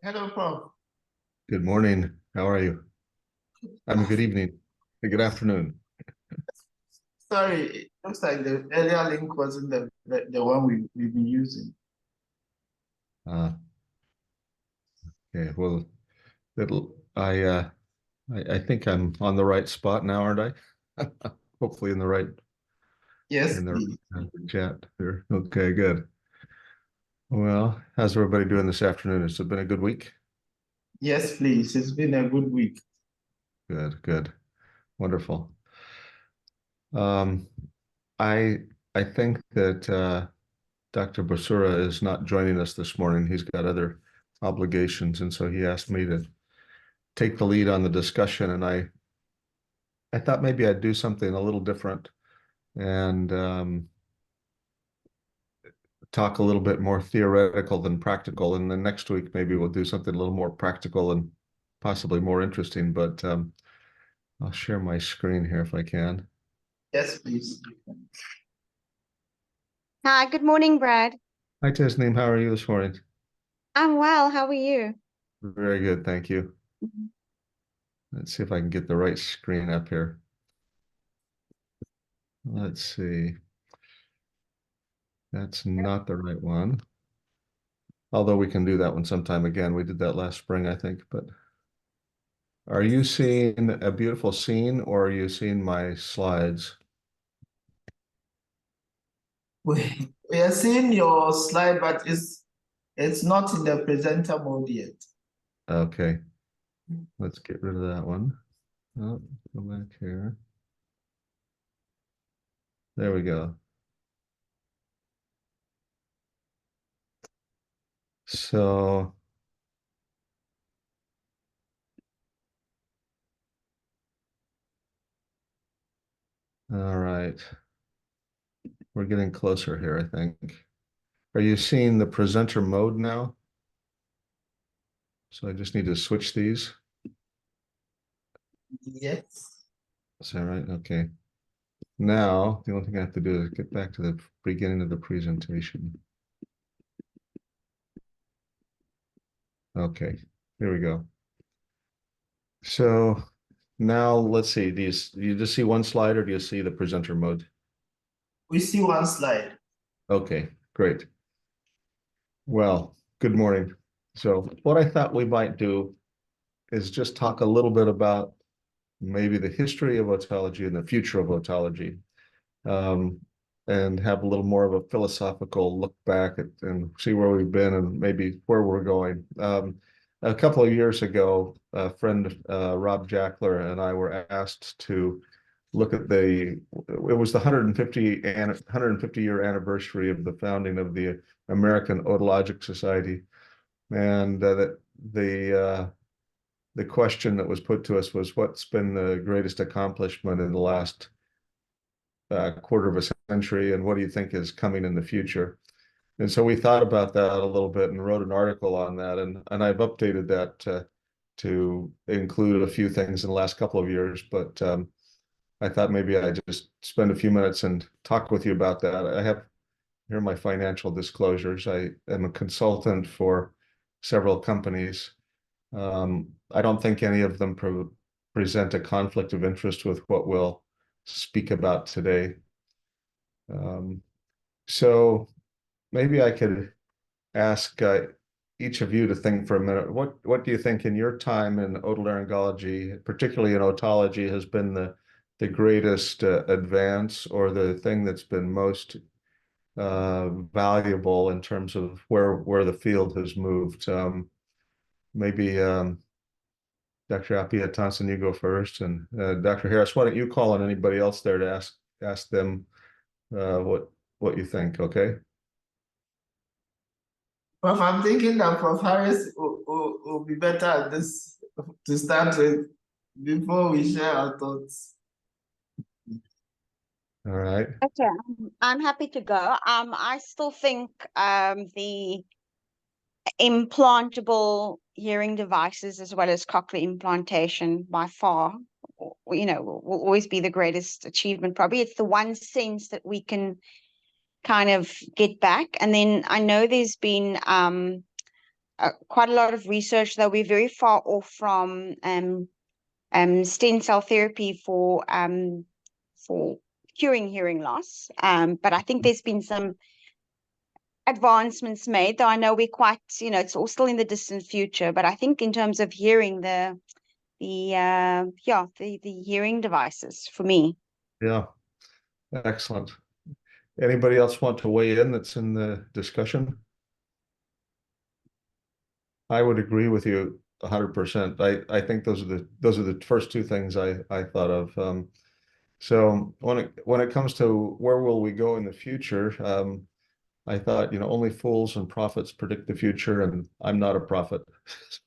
Hello, Prof. Good morning. How are you? Good evening. Good afternoon. Sorry, it looks like the earlier link wasn't the one we've been using. Uh, okay. Well, it'll, I think I'm on the right spot now, aren't I? Hopefully Yes, in the please. chat here. Okay, good. Well, how's everybody doing this afternoon? Has it been a good week? Yes, please. It's been a good week. Good, good. Wonderful. Um, I I think that Dr. Basura is not joining us this morning. He's got other obligations, and so he asked me to take the lead on the discussion, and I thought maybe I'd do something a little different and talk a little bit more theoretical than practical. And then next week, maybe we'll do something a little more practical and possibly more interesting. But I'll share my screen here if I can. Yes, please. Hi, good morning, Brad. Hi, Tasneem. How are you this morning? I'm well. How are you? Very good. Thank you. Mhm. Let's see if I can get the right screen up here. Let's see. That's not the right one. Although we can do that one sometime again. We did that last spring, I think, but are you seeing a beautiful scene or are you seeing my slides? We are seeing your slide, but it's not in the presenter mode yet. Okay, let's get rid of that one. Oh, go back here. There we go. So, all right. We're getting closer here, I think. Are you seeing the presenter mode now? So I just need to switch these. Yes. Is that right? Okay. Now, the only thing I have to do is get back to the beginning of the presentation. Okay, here we go. So now let's see, do you just see one slide or do you see the presenter mode? We see one slide. Okay, great. Well, good morning. So what I thought we might do is just talk a little bit about maybe the history of otology and the future of otology, um, and have a little more of a philosophical look back at and see where we've been and maybe where we're going. A couple of years ago, a friend, Rob Jackler, and I were asked to look at it was the 150 year anniversary of the founding of the American Otologic Society. And the question that was put to us was, what's been the greatest accomplishment in the last quarter of a century, and what do you think is coming in the future? And so we thought about that a little bit and wrote an article on that, and I've updated that to include a few things in the last couple of years. But I thought maybe I'd just spend a few minutes and talk with you about that. I have here my financial disclosures. I am a consultant for several companies. I don't think any of them present a conflict of interest with what we'll speak about today. Um, so maybe I could ask each of you to think for a minute. What do you think in your time in otolaryngology, particularly in otology, has been the greatest advance or the thing that's been most valuable in terms of where the field has moved? Maybe Dr. Appiah Thompson, you go first, and Dr. Harris, why don't you call on anybody else there to ask them what you think? Okay. Prof, I'm thinking that Prof Harris will be better at this to start with before we share our thoughts. All right. Okay, I'm happy to go. I still think the implantable hearing devices as well as cochlear implantation by far, will always be the greatest achievement. Probably it's the one sense that we can kind of get back. And then I know there's been quite a lot of research, though we're very far off from stem cell therapy for curing hearing loss. But I think there's been some advancements made, though I know we're quite, it's all still in the distant future. But I think in terms of hearing, the hearing devices for me. Yeah, excellent. Anybody else want to weigh in that's in the discussion? I would agree with you 100%. I think those are the first two things I thought of. So when it comes to where will we go in the future, I thought, only fools and prophets predict the future, and I'm not a prophet.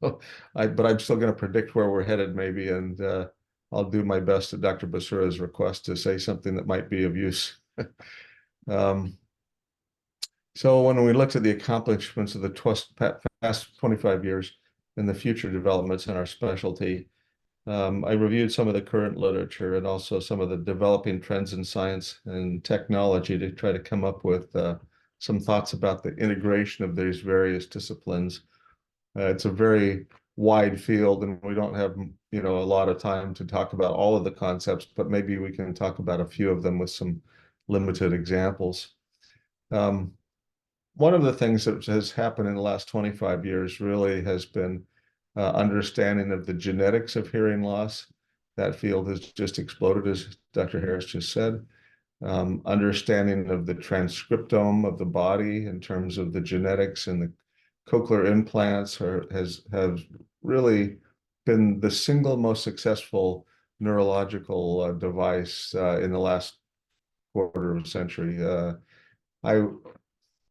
So but I'm still going to predict where we're headed maybe, and I'll do my best at Dr. Basura's request to say something that might be of use. So when we looked at the accomplishments of the past 25 years and the future developments in our specialty, I reviewed some of the current literature and also some of the developing trends in science and technology to try to come up with some thoughts about the integration of these various disciplines. It's a very wide field, and we don't have, a lot of time to talk about all of the concepts, but maybe we can talk about a few of them with some limited examples. One of the things that has happened in the last 25 years really has been understanding of the genetics of hearing loss. That field has just exploded, as Dr. Harris just said. Understanding of the transcriptome of the body in terms of the genetics and the cochlear implants have really been the single most successful neurological device in the last quarter of a century.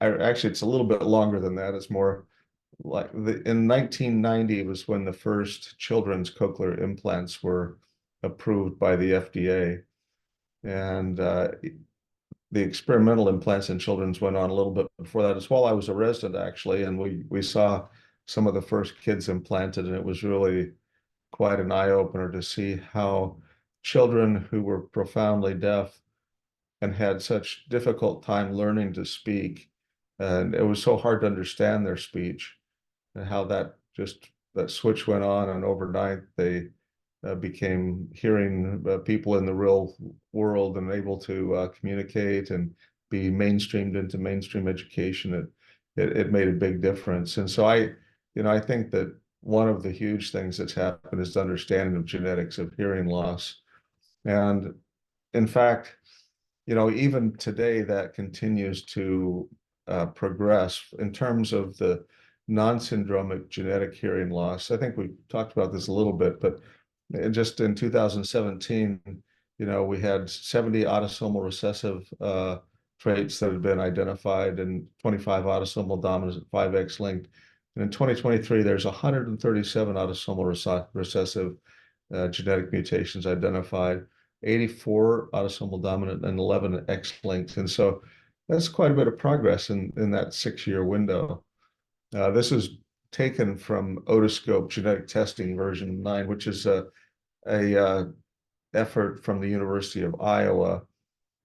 Actually, it's a little bit longer than that. It's more like in 1990 was when the first children's cochlear implants were approved by the FDA. And the experimental implants in children's went on a little bit before that as well. I was a resident, actually, and we saw some of the first kids implanted, and it was really quite an eye-opener to see how children who were profoundly deaf and had such difficult time learning to speak, and it was so hard to understand their speech, and how that switch went on, and overnight they became hearing people in the real world and able to communicate and be mainstreamed into mainstream education. It made a big difference. And so I think that one of the huge things that's happened is the understanding of genetics of hearing loss. And in fact, even today that continues to progress in terms of the non-syndromic genetic hearing loss. I think we talked about this a little bit, but just in 2017, we had 70 autosomal recessive traits that had been identified and 25 autosomal dominant 5X linked. And in 2023, there's 137 autosomal recessive genetic mutations identified, 84 autosomal dominant and 11 X-linked. And so that's quite a bit of progress in that 6-year window. This is taken from Otoscope genetic testing version 9, which is a effort from the University of Iowa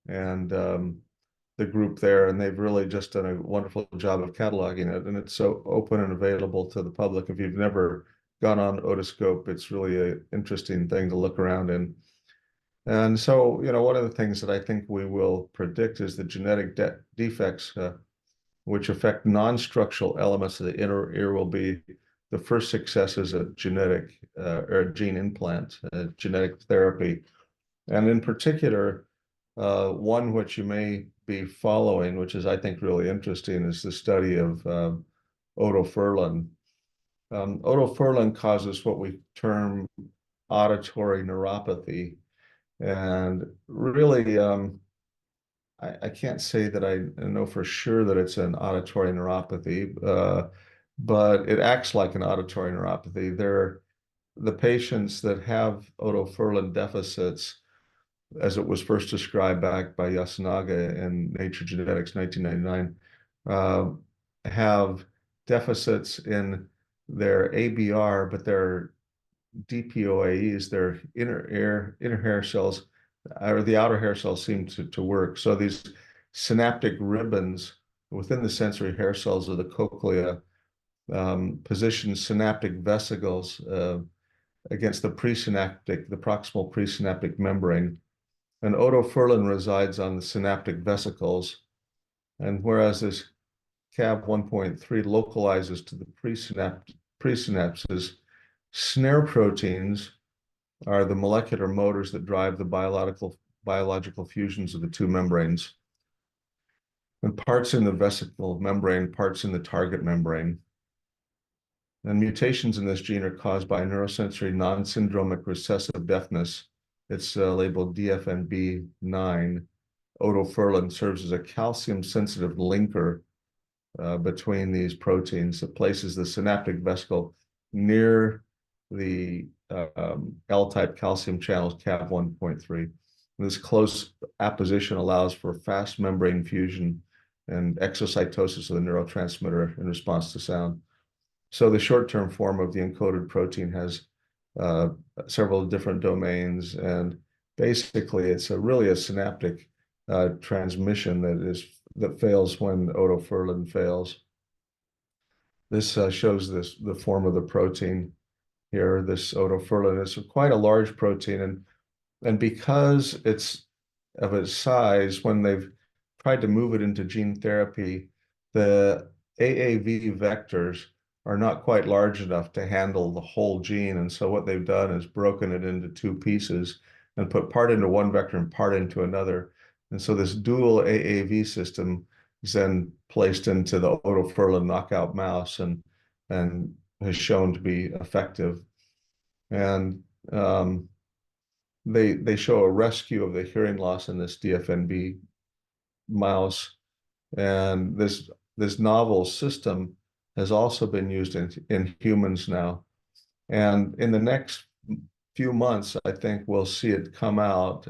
and the group there, and they've really just done a wonderful job of cataloging it, and it's so open and available to the public. If you've never gone on Otoscope, it's really an interesting thing to look around in. And so, one of the things that I think we will predict is the genetic defects which affect non-structural elements of the inner ear will be the first successes at genetic or gene implant, genetic therapy. And in particular, one which you may be following, which is, I think, really interesting, is the study of otoferlin. Otoferlin causes what we term auditory neuropathy. And really, I can't say that I know for sure that it's an auditory neuropathy, but it acts like an auditory neuropathy. The patients that have otoferlin deficits, as it was first described back by Yasunaga in Nature Genetics, 1999, have deficits in their ABR, but their DPOAEs, their inner hair cells, or the outer hair cells, seem to work. So these synaptic ribbons within the sensory hair cells of the cochlea positions synaptic vesicles against the proximal presynaptic membrane. And otoferlin resides on the synaptic vesicles. And whereas this CAV 1.3 localizes to the presynapses, snare proteins are the molecular motors that drive the biological fusions of the two membranes. And parts in the vesicle membrane, parts in the target membrane. And mutations in this gene are caused by neurosensory non-syndromic recessive deafness. It's labeled DFNB9. Otoferlin serves as a calcium-sensitive linker between these proteins that places the synaptic vesicle near the L-type calcium channels CAV 1.3. This close apposition allows for fast membrane fusion and exocytosis of the neurotransmitter in response to sound. So the short-term form of the encoded protein has several different domains, and basically it's really a synaptic transmission that fails when otoferlin fails. This shows the form of the protein here. This otoferlin is quite a large protein, and because it's of its size, when they've tried to move it into gene therapy, the AAV vectors are not quite large enough to handle the whole gene. And so what they've done is broken it into two pieces and put part into one vector and part into another. And so this dual AAV system is then placed into the otoferlin knockout mouse and has shown to be effective. And they show a rescue of the hearing loss in this DFNB mouse. And this novel system has also been used in humans now. And in the next few months, I think we'll see it come out.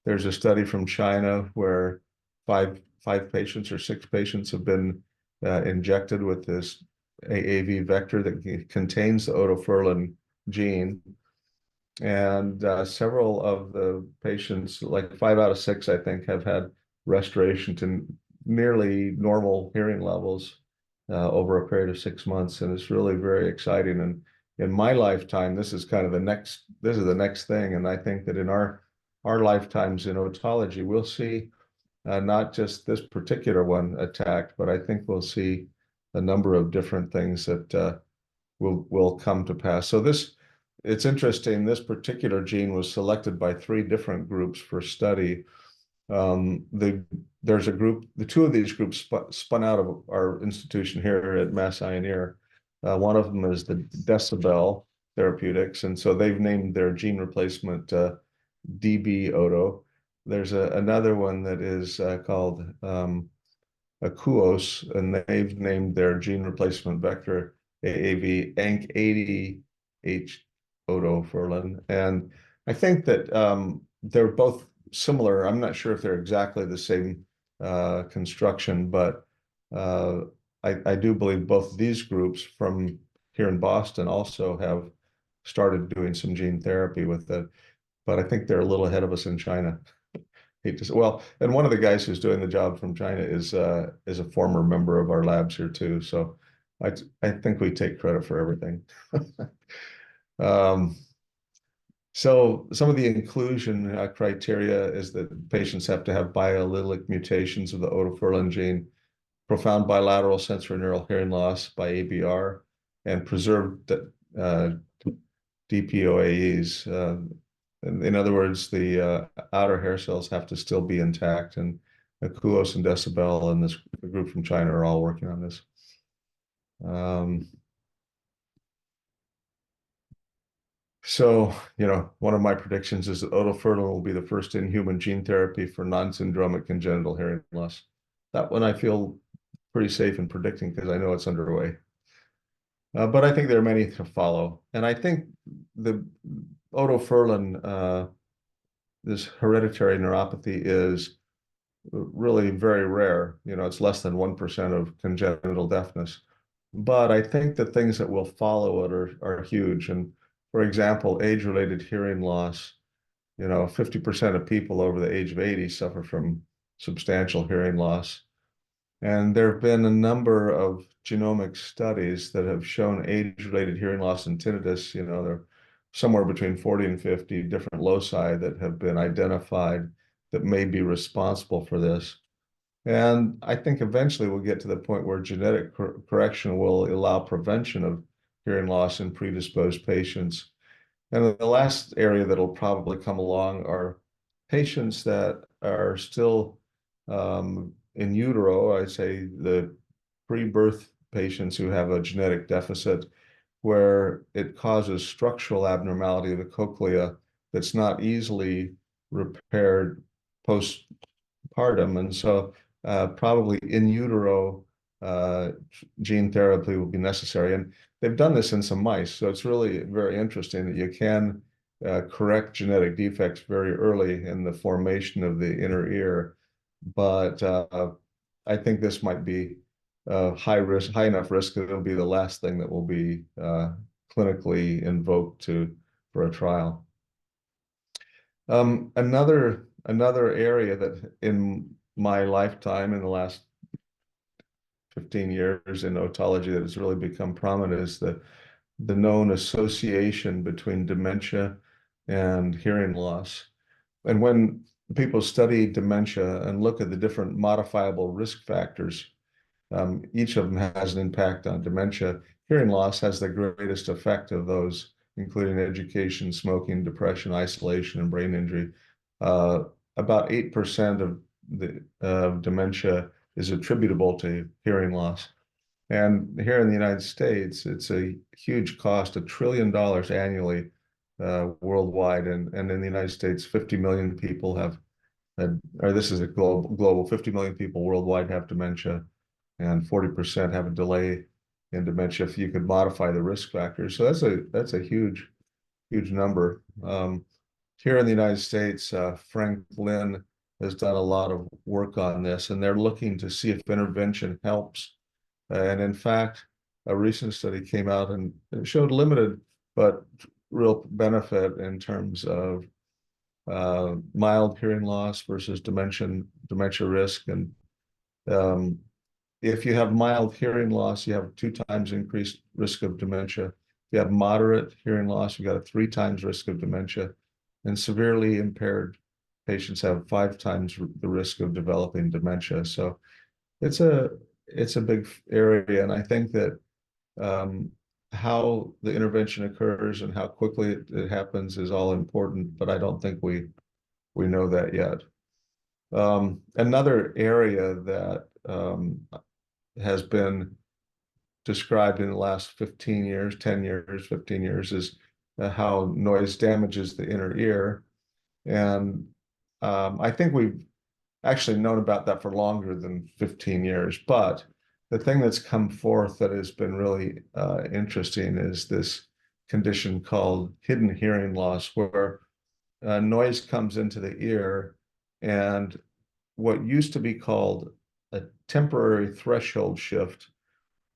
There's a study from China where five patients or 6 patients have been injected with this AAV vector that contains the otoferlin gene. And several of the patients, like 5 out of 6, I think, have had restoration to nearly normal hearing levels over a period of 6 months. And it's really very exciting. And in my lifetime, this is kind of the next thing. And I think that in our lifetimes in otology, we'll see not just this particular one attacked, but I think we'll see a number of different things that will come to pass. So it's interesting, this particular gene was selected by 3 different groups for study. There's a group, the 2 of these groups spun out of our institution here at Mass Eye and Ear. One of them is the Decibel Therapeutics, and so they've named their gene replacement DB-OTO. There's another one that is called Akuos, and they've named their gene replacement vector AAV ANC80H otoferlin. And I think that they're both similar. I'm not sure if they're exactly the same construction, but I do believe both of these groups from here in Boston also have started doing some gene therapy with it. But I think they're a little ahead of us in China. Well, and one of the guys who's doing the job from China is a former member of our labs here too. So I think we take credit for everything. So some of the inclusion criteria is that patients have to have biallelic mutations of the otoferlin gene, profound bilateral sensorineural hearing loss by ABR, and preserved DPOAEs. In other words, the outer hair cells have to still be intact, and Akuos and Decibel and this group from China are all working on this. So, one of my predictions is that otoferlin will be the first in-human gene therapy for non-syndromic congenital hearing loss. That one I feel pretty safe in predicting because I know it's underway. But I think there are many to follow. And I think the otoferlin, this hereditary neuropathy, is really very rare. It's less than 1% of congenital deafness. But I think the things that will follow it are huge. And for example, age-related hearing loss, 50% of people over the age of 80 suffer from substantial hearing loss. And there have been a number of genomic studies that have shown age-related hearing loss and tinnitus. They're somewhere between 40 and 50 different loci that have been identified that may be responsible for this. And I think eventually we'll get to the point where genetic correction will allow prevention of hearing loss in predisposed patients. And the last area that'll probably come along are patients that are still in utero. I'd say the pre-birth patients who have a genetic deficit where it causes structural abnormality of the cochlea that's not easily repaired postpartum. And so probably in utero gene therapy will be necessary. And they've done this in some mice. So it's really very interesting that you can correct genetic defects very early in the formation of the inner ear. But I think this might be high enough risk that it'll be the last thing that will be clinically invoked for a trial. Another area that in my lifetime, in the last 15 years in otology, that has really become prominent is the known association between dementia and hearing loss. And when people study dementia and look at the different modifiable risk factors, each of them has an impact on dementia. Hearing loss has the greatest effect of those, including education, smoking, depression, isolation, and brain injury. About 8% of the dementia is attributable to hearing loss. And here in the United States, it's a huge cost, $1 trillion annually worldwide. And in the United States, 50 million people have, or this is a global 50 million people worldwide have dementia, and 40% have a delay in dementia if you could modify the risk factors. So that's a huge number. Here in the United States, Frank Lin has done a lot of work on this, and they're looking to see if intervention helps. And in fact, a recent study came out and it showed limited but real benefit in terms of mild hearing loss versus dementia risk. And if you have mild hearing loss, you have 2 times increased risk of dementia. If you have moderate hearing loss, you've got a 3 times risk of dementia. And severely impaired patients have 5 times the risk of developing dementia. So it's a big area, and I think that how the intervention occurs and how quickly it happens is all important, but I don't think we know that yet. Another area that has been described in the last 15 years, 10 years, 15 years is how noise damages the inner ear. And I think we've actually known about that for longer than 15 years. But the thing that's come forth that has been really interesting is this condition called hidden hearing loss, where noise comes into the ear, and what used to be called a temporary threshold shift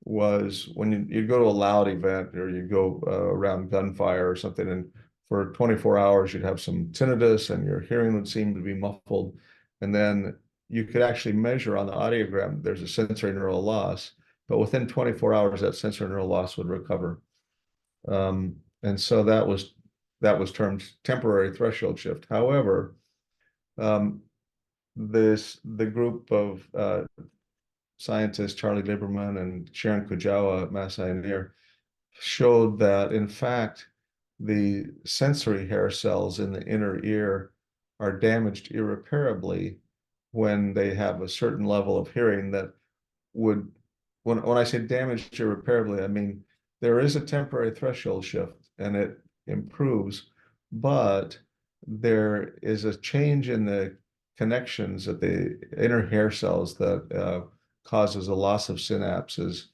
was when you go to a loud event or you go around gunfire or something, and for 24 hours you'd have some tinnitus and your hearing would seem to be muffled. And then you could actually measure on the audiogram, there's a sensory neural loss, but within 24 hours, that sensory neural loss would recover. And so that was termed temporary threshold shift. However, the group of scientists, Charlie Lieberman and Sharon Kujawa at Mass Eye and Ear, showed that in fact, the sensory hair cells in the inner ear are damaged irreparably when they have a certain level of hearing that would, when I say damaged irreparably, I mean there is a temporary threshold shift and it improves, but there is a change in the connections at the inner hair cells that causes a loss of synapses.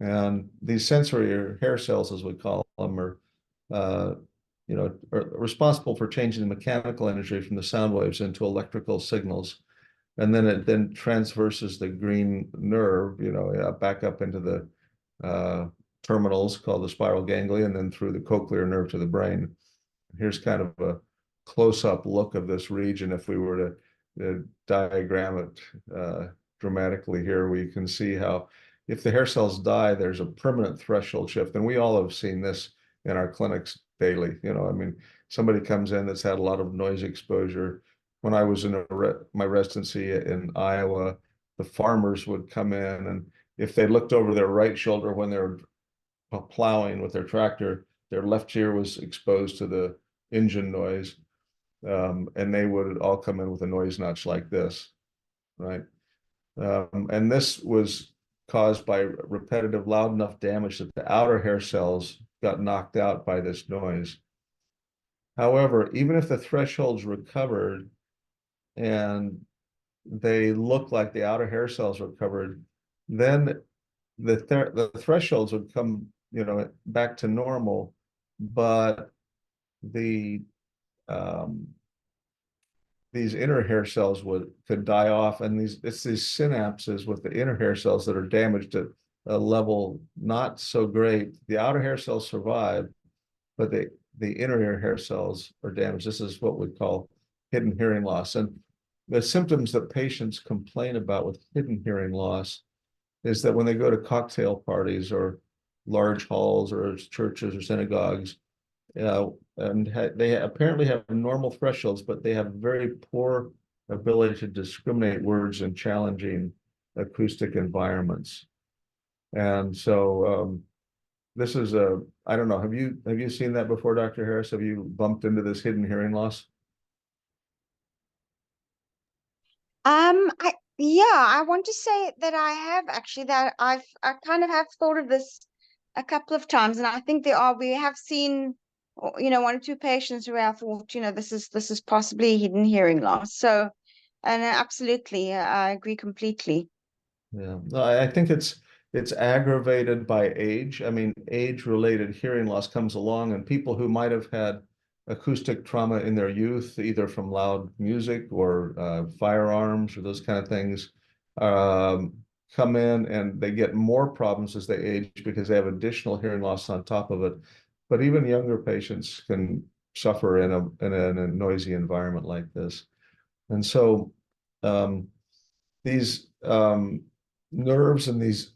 And these sensory hair cells, as we call them, are responsible for changing the mechanical energy from the sound waves into electrical signals. And then it then transverses the green nerve, back up into the terminals called the spiral ganglia, and then through the cochlear nerve to the brain. Here's kind of a close-up look of this region if we were to diagram it dramatically here, where you can see how if the hair cells die, there's a permanent threshold shift. And we all have seen this in our clinics daily. You know, I mean, somebody comes in that's had a lot of noise exposure. When I was in my residency in Iowa, the farmers would come in, and if they looked over their right shoulder when they were plowing with their tractor, their left ear was exposed to the engine noise. And they would all come in with a noise notch like this, right? And this was caused by repetitive loud enough damage that the outer hair cells got knocked out by this noise. However, even if the thresholds recovered and they look like the outer hair cells recovered, then the thresholds would come, you know, back to normal, but the these inner hair cells could die off, and it's these synapses with the inner hair cells that are damaged at a level not so great. The outer hair cells survive, but the inner ear hair cells are damaged. This is what we call hidden hearing loss. And the symptoms that patients complain about with hidden hearing loss is that when they go to cocktail parties or large halls or churches or synagogues, and they apparently have normal thresholds, but they have very poor ability to discriminate words in challenging acoustic environments. And so this is I don't know, have you seen that before, Dr. Harris? Have you bumped into this hidden hearing loss? I want to say that I have actually, that I kind of have thought of this a couple of times, and I think we have seen, you know, one or two patients where I thought, you know, this is possibly hidden hearing loss. So, and absolutely, I agree completely. Yeah, no, I think it's aggravated by age. I mean, age-related hearing loss comes along, and people who might have had acoustic trauma in their youth, either from loud music or firearms or those kind of things, um, come in and they get more problems as they age because they have additional hearing loss on top of it. But even younger patients can suffer in a noisy environment like this. And so these nerves and these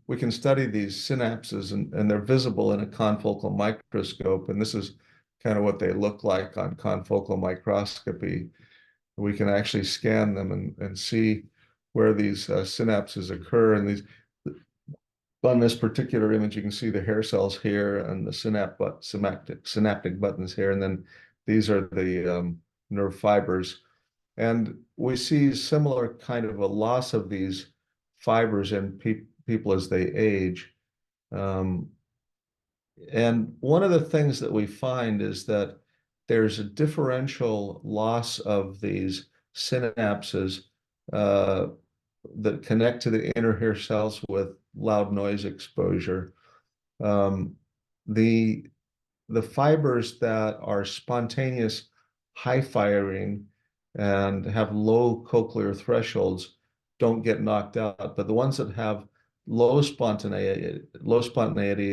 we can study these synapses, and they're visible in a confocal microscope, and this is kind of what they look like on confocal microscopy. We can actually scan them and see where these synapses occur, and these on this particular image you can see the hair cells here and the synaptic buttons here, and then these are the nerve fibers. And we see similar kind of a loss of these fibers in people as they age. And one of the things that we find is that there's a differential loss of these synapses that connect to the inner hair cells with loud noise exposure. Um, the fibers that are spontaneous high firing and have low cochlear thresholds don't get knocked out, but the ones that have low spontaneity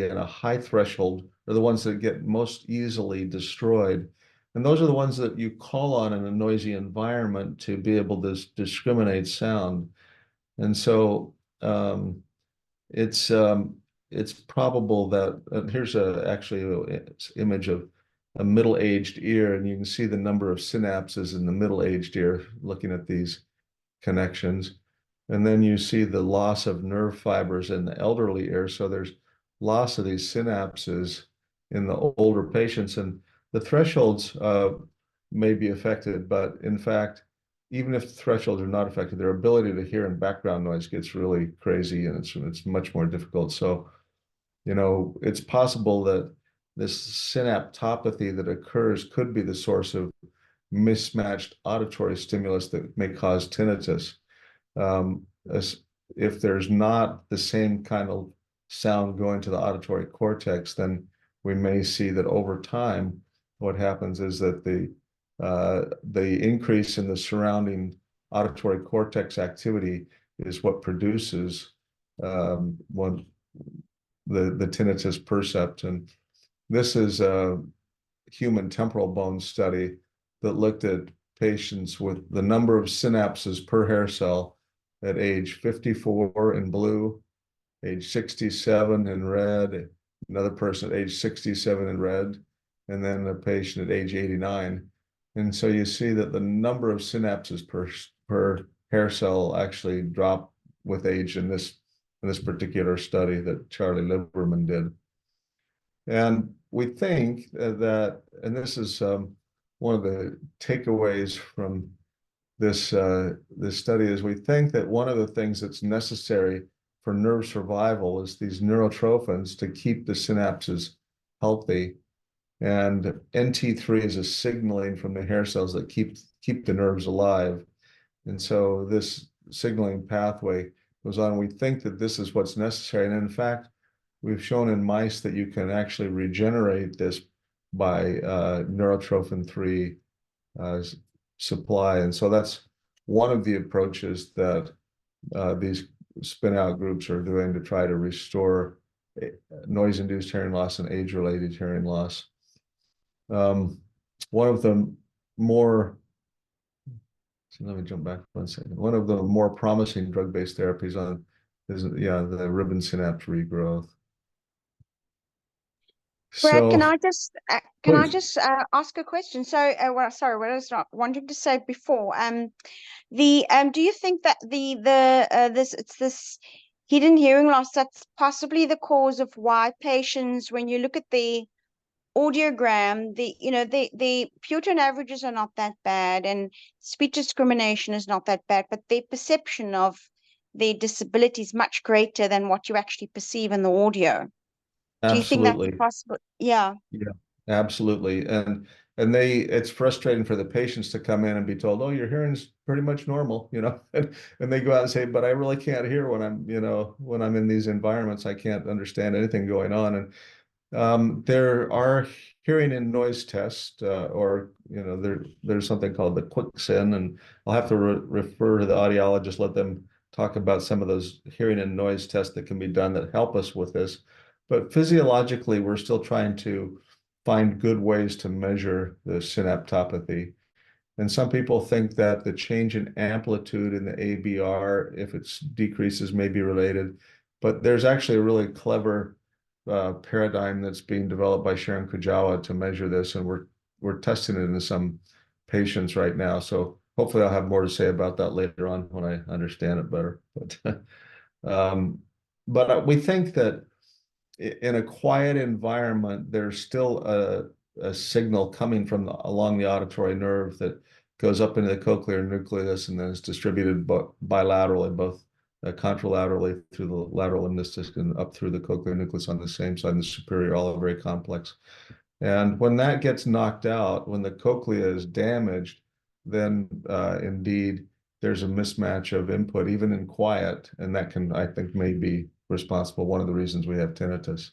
and a high threshold are the ones that get most easily destroyed. And those are the ones that you call on in a noisy environment to be able to discriminate sound. And so it's probable that here's actually an image of a middle-aged ear, and you can see the number of synapses in the middle-aged ear looking at these connections. And then you see the loss of nerve fibers in the elderly ear. So there's loss of these synapses in the older patients, and the thresholds may be affected, but in fact, even if the thresholds are not affected, their ability to hear in background noise gets really crazy, and it's much more difficult. So, you know, it's possible that this synaptopathy that occurs could be the source of mismatched auditory stimulus that may cause tinnitus. As if there's not the same kind of sound going to the auditory cortex, then we may see that over time, what happens is that the increase in the surrounding auditory cortex activity is what produces the tinnitus percept. And this is a human temporal bone study that looked at patients with the number of synapses per hair cell at age 54 in blue, age 67 in red, another person at age 67 in red, and then a patient at age 89. And so you see that the number of synapses per hair cell actually drop with age in this particular study that Charlie Liberman did. And we think that, and this is one of the takeaways from this study, is we think that one of the things that's necessary for nerve survival is these neurotrophins to keep the synapses healthy. And NT3 is a signaling from the hair cells that keep the nerves alive. And so this signaling pathway goes on. We think that this is what's necessary. And in fact, we've shown in mice that you can actually regenerate this by neurotrophin 3 supply. And so that's one of the approaches that these spin-out groups are doing to try to restore noise-induced hearing loss and age-related hearing loss. One of the more, so let me jump back 1 second. One of the more promising drug-based therapies is the ribbon synapse regrowth. Brad, So, can I please. just ask a question? So, sorry, what I was not wanting to say before. Do you think that this hidden hearing loss, that's possibly the cause of why patients, when you look at the audiogram, the pure tone averages are not that bad, and speech discrimination is not that bad, but their perception of their disability is much greater than what you actually perceive in the audio. Do you think that's Absolutely. possible? Yeah. Yeah, absolutely. And it's frustrating for the patients to come in and be told, oh, your hearing's pretty much normal, and they go out and say, but I really can't hear when I'm in these environments. I can't understand anything going on. And there are hearing and noise tests, or there's something called the QuickSyn, and I'll have to refer to the audiologist, let them talk about some of those hearing and noise tests that can be done that help us with this. But physiologically, we're still trying to find good ways to measure the synaptopathy. And some people think that the change in amplitude in the ABR, if it decreases, may be related. But there's actually a really clever paradigm that's being developed by Sharon Kujawa to measure this, and we're testing it in some patients right now. So hopefully I'll have more to say about that later on when I understand it better. But we think that in a quiet environment, there's still a signal coming from along the auditory nerve that goes up into the cochlear nucleus and then is distributed bilaterally, both contralaterally through the lateral limnus disc and up through the cochlear nucleus on the same side, the superior olivary complex. And when that gets knocked out, when the cochlea is damaged, then indeed there's a mismatch of input, even in quiet, and that can, I think, may be responsible, one of the reasons we have tinnitus.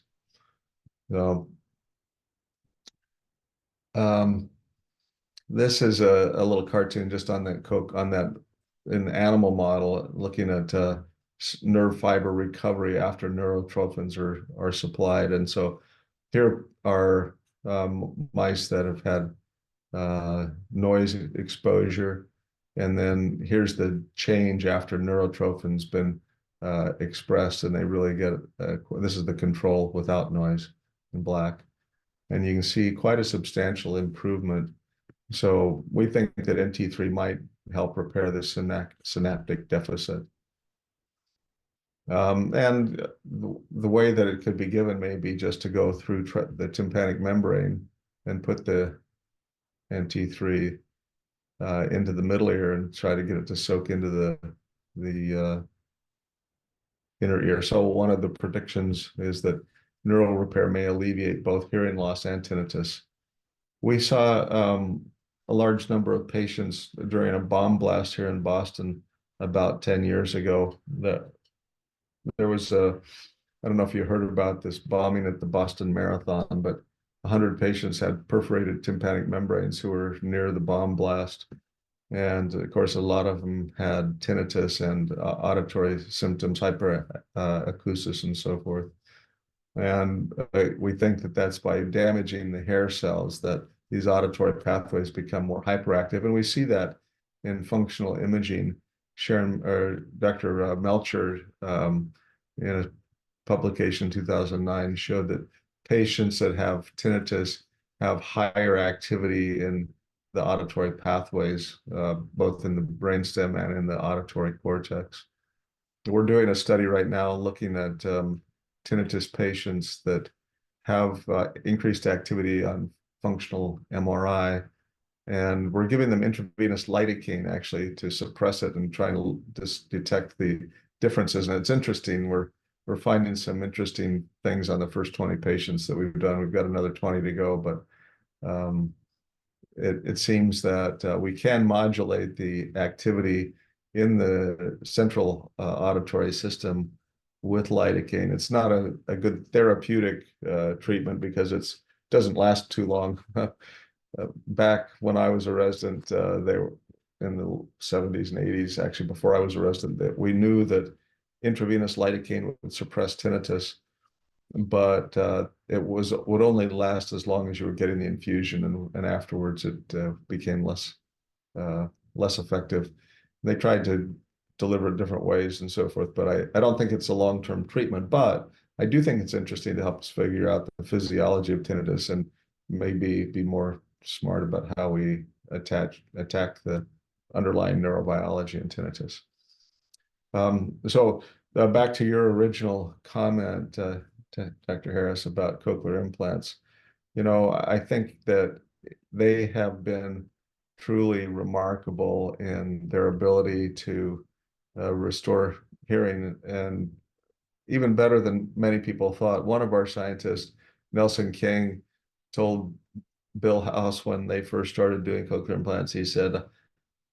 So, this is a little cartoon just on that in the animal model, looking at nerve fiber recovery after neurotrophins are supplied. And so here are mice that have had noise exposure, and then here's the change after neurotrophin's been expressed, and they really get this is the control without noise in black, and you can see quite a substantial improvement. So we think that NT3 might help repair this synaptic deficit. And the way that it could be given may be just to go through the tympanic membrane and put the NT3 into the middle ear and try to get it to soak into the inner ear. So one of the predictions is that neural repair may alleviate both hearing loss and tinnitus. We saw a large number of patients during a bomb blast here in Boston about 10 years ago. That there was I don't know if you heard about this bombing at the Boston Marathon, but 100 patients had perforated tympanic membranes who were near the bomb blast. And of course, a lot of them had tinnitus and auditory symptoms, hyperacusis and so forth. And we think that that's by damaging the hair cells that these auditory pathways become more hyperactive. And we see that in functional imaging Sharon or Dr. Melcher in a publication in 2009 showed that patients that have tinnitus have higher activity in the auditory pathways, both in the brainstem and in the auditory cortex. We're doing a study right now looking at tinnitus patients that have increased activity on functional MRI, and we're giving them intravenous lidocaine actually to suppress it and trying to just detect the differences. And it's interesting. We're finding some interesting things on the first 20 patients that we've done. We've got another 20 to go, but it seems that we can modulate the activity in the central auditory system with lidocaine. It's not a good therapeutic treatment because it doesn't last too long. Back when I was a resident, they were in the 70s and 80s, actually before I was a resident, that we knew that intravenous lidocaine would suppress tinnitus, but it would only last as long as you were getting the infusion, and afterwards it became less effective. They tried to deliver it different ways and so forth, but I don't think it's a long-term treatment, but I do think it's interesting to help us figure out the physiology of tinnitus and maybe be more smart about how we attack the underlying neurobiology in tinnitus. So back to your original comment, to Dr. Harris, about cochlear implants. You know, I think that they have been truly remarkable in their ability to restore hearing, and even better than many people thought. One of our scientists, Nelson King, told Bill House when they first started doing cochlear implants, he said,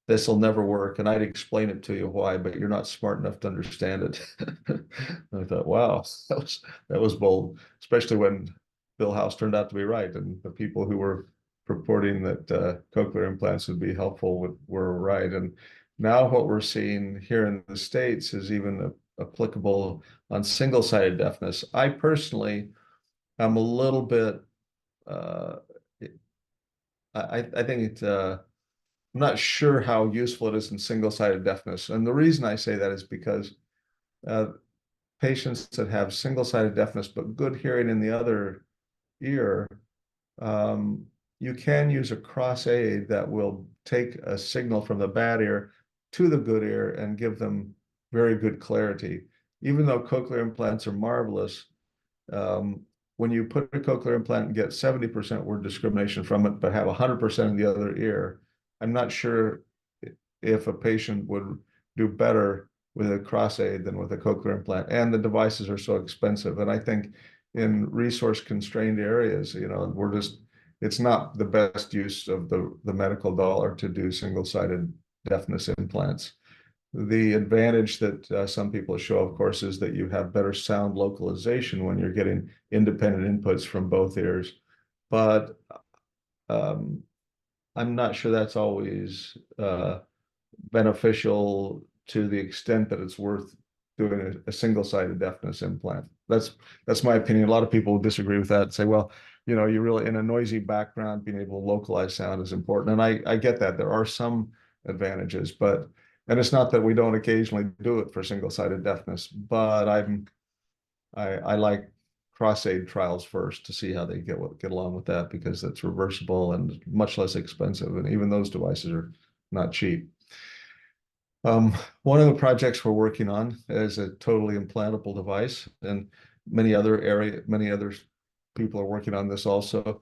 "This will never work, and I'd explain it to you why, but you're not smart enough to understand it." I thought, wow, that was bold, especially when Bill House turned out to be right, and the people who were purporting that cochlear implants would be helpful were right. And now what we're seeing here in the States is even applicable on single-sided deafness. I personally am a little bit, I think I'm not sure how useful it is in single-sided deafness. And the reason I say that is because patients that have single-sided deafness but good hearing in the other ear, you can use a cross aid that will take a signal from the bad ear to the good ear and give them very good clarity. Even though cochlear implants are marvelous, when you put a cochlear implant and get 70% word discrimination from it, but have 100% in the other ear, I'm not sure if a patient would do better with a cross aid than with a cochlear implant. And the devices are so expensive. And I think in resource constrained areas, you know, it's not the best use of the medical dollar to do single-sided deafness implants. The advantage that some people show, of course, is that you have better sound localization when you're getting independent inputs from both ears. But I'm not sure that's always beneficial to the extent that it's worth doing a single-sided deafness implant. That's my opinion. A lot of people disagree with that and say, well, you know, you really, in a noisy background, being able to localize sound is important. And I get that. There are some advantages, but, and it's not that we don't occasionally do it for single-sided deafness, but I like cross-aid trials first to see how they get along with that, because that's reversible and much less expensive. And even those devices are not cheap. One of the projects we're working on is a totally implantable device, and many other people are working on this also.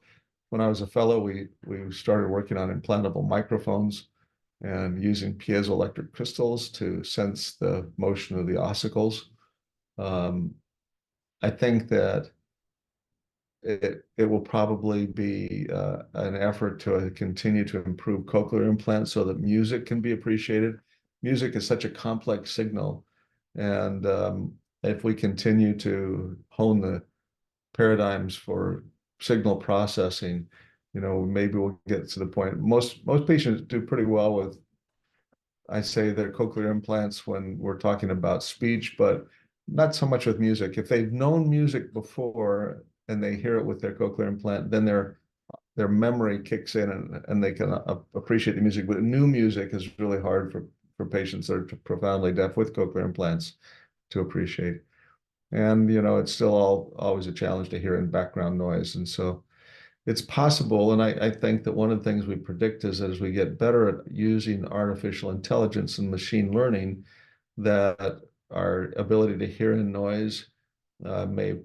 When I was a fellow, we started working on implantable microphones and using piezoelectric crystals to sense the motion of the ossicles. I think that it will probably be an effort to continue to improve cochlear implants so that music can be appreciated. Music is such a complex signal, and if we continue to hone the paradigms for signal processing, you know, maybe we'll get to the point. Most patients do pretty well with, I say, their cochlear implants when we're talking about speech, but not so much with music. If they've known music before and they hear it with their cochlear implant, then their memory kicks in and they can appreciate the music. But new music is really hard for for patients that are profoundly deaf with cochlear implants to appreciate. And, it's still always a challenge to hear in background noise. And so it's possible. And I think that one of the things we predict is that as we get better at using artificial intelligence and machine learning, that our ability to hear in noise may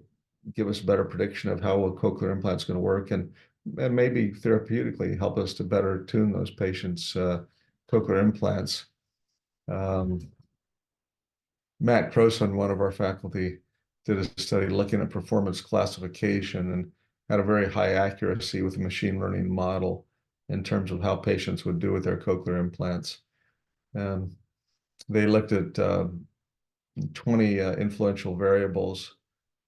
give us a better prediction of how a cochlear implant is going to work, and maybe therapeutically help us to better tune those patients' cochlear implants. Matt Croson, one of our faculty, did a study looking at performance classification and had a very high accuracy with a machine learning model in terms of how patients would do with their cochlear implants. They looked at 20 influential variables,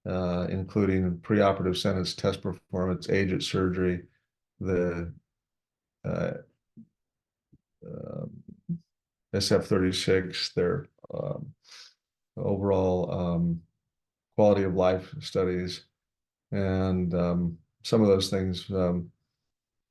including preoperative sentence test performance, age at surgery, the SF-36, their overall quality of life studies, and some of those things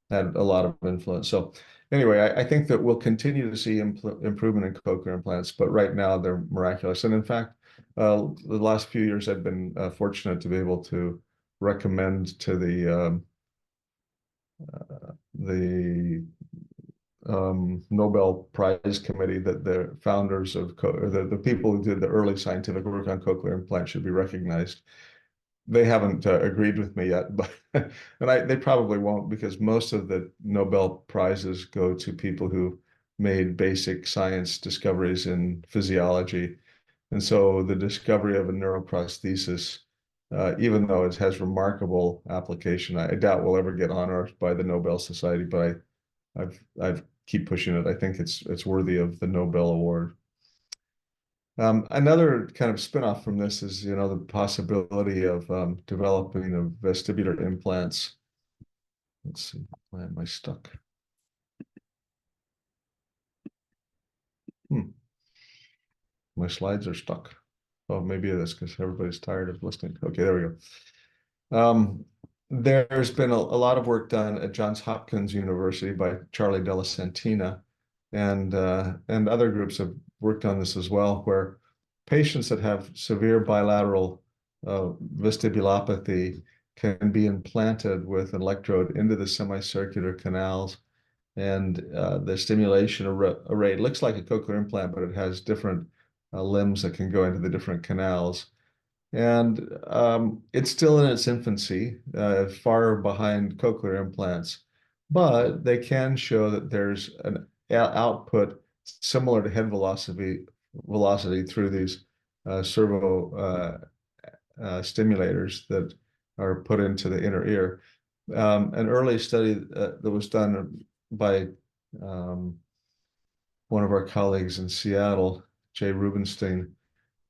had a lot of influence. So anyway, I think that we'll continue to see improvement in cochlear implants, but right now they're miraculous. And in fact, the last few years I've been fortunate to be able to recommend to the Nobel Prize Committee that the founders of the people who did the early scientific work on cochlear implants should be recognized. They haven't agreed with me yet, but they probably won't, because most of the Nobel Prizes go to people who made basic science discoveries in physiology. And so the discovery of a neuroprosthesis, even though it has remarkable application, I doubt we'll ever get honored by the Nobel Society, but I've keep pushing it. I think it's worthy of the Nobel Award. Another kind of spin-off from this is, the possibility of developing of vestibular implants. Let's see, why am I stuck? My slides are stuck. Oh, maybe it is because everybody's tired of listening. Okay, there we go. There's been a lot of work done at Johns Hopkins University by Charlie Della Santina, and other groups have worked on this as well, where patients that have severe bilateral vestibulopathy can be implanted with an electrode into the semicircular canals, and the stimulation array looks like a cochlear implant, but it has different limbs that can go into the different canals. And it's still in its infancy, far behind cochlear implants, but they can show that there's an output similar to head velocity through these servo stimulators that are put into the inner ear. An early study that was done by one of our colleagues in Seattle, Jay Rubenstein.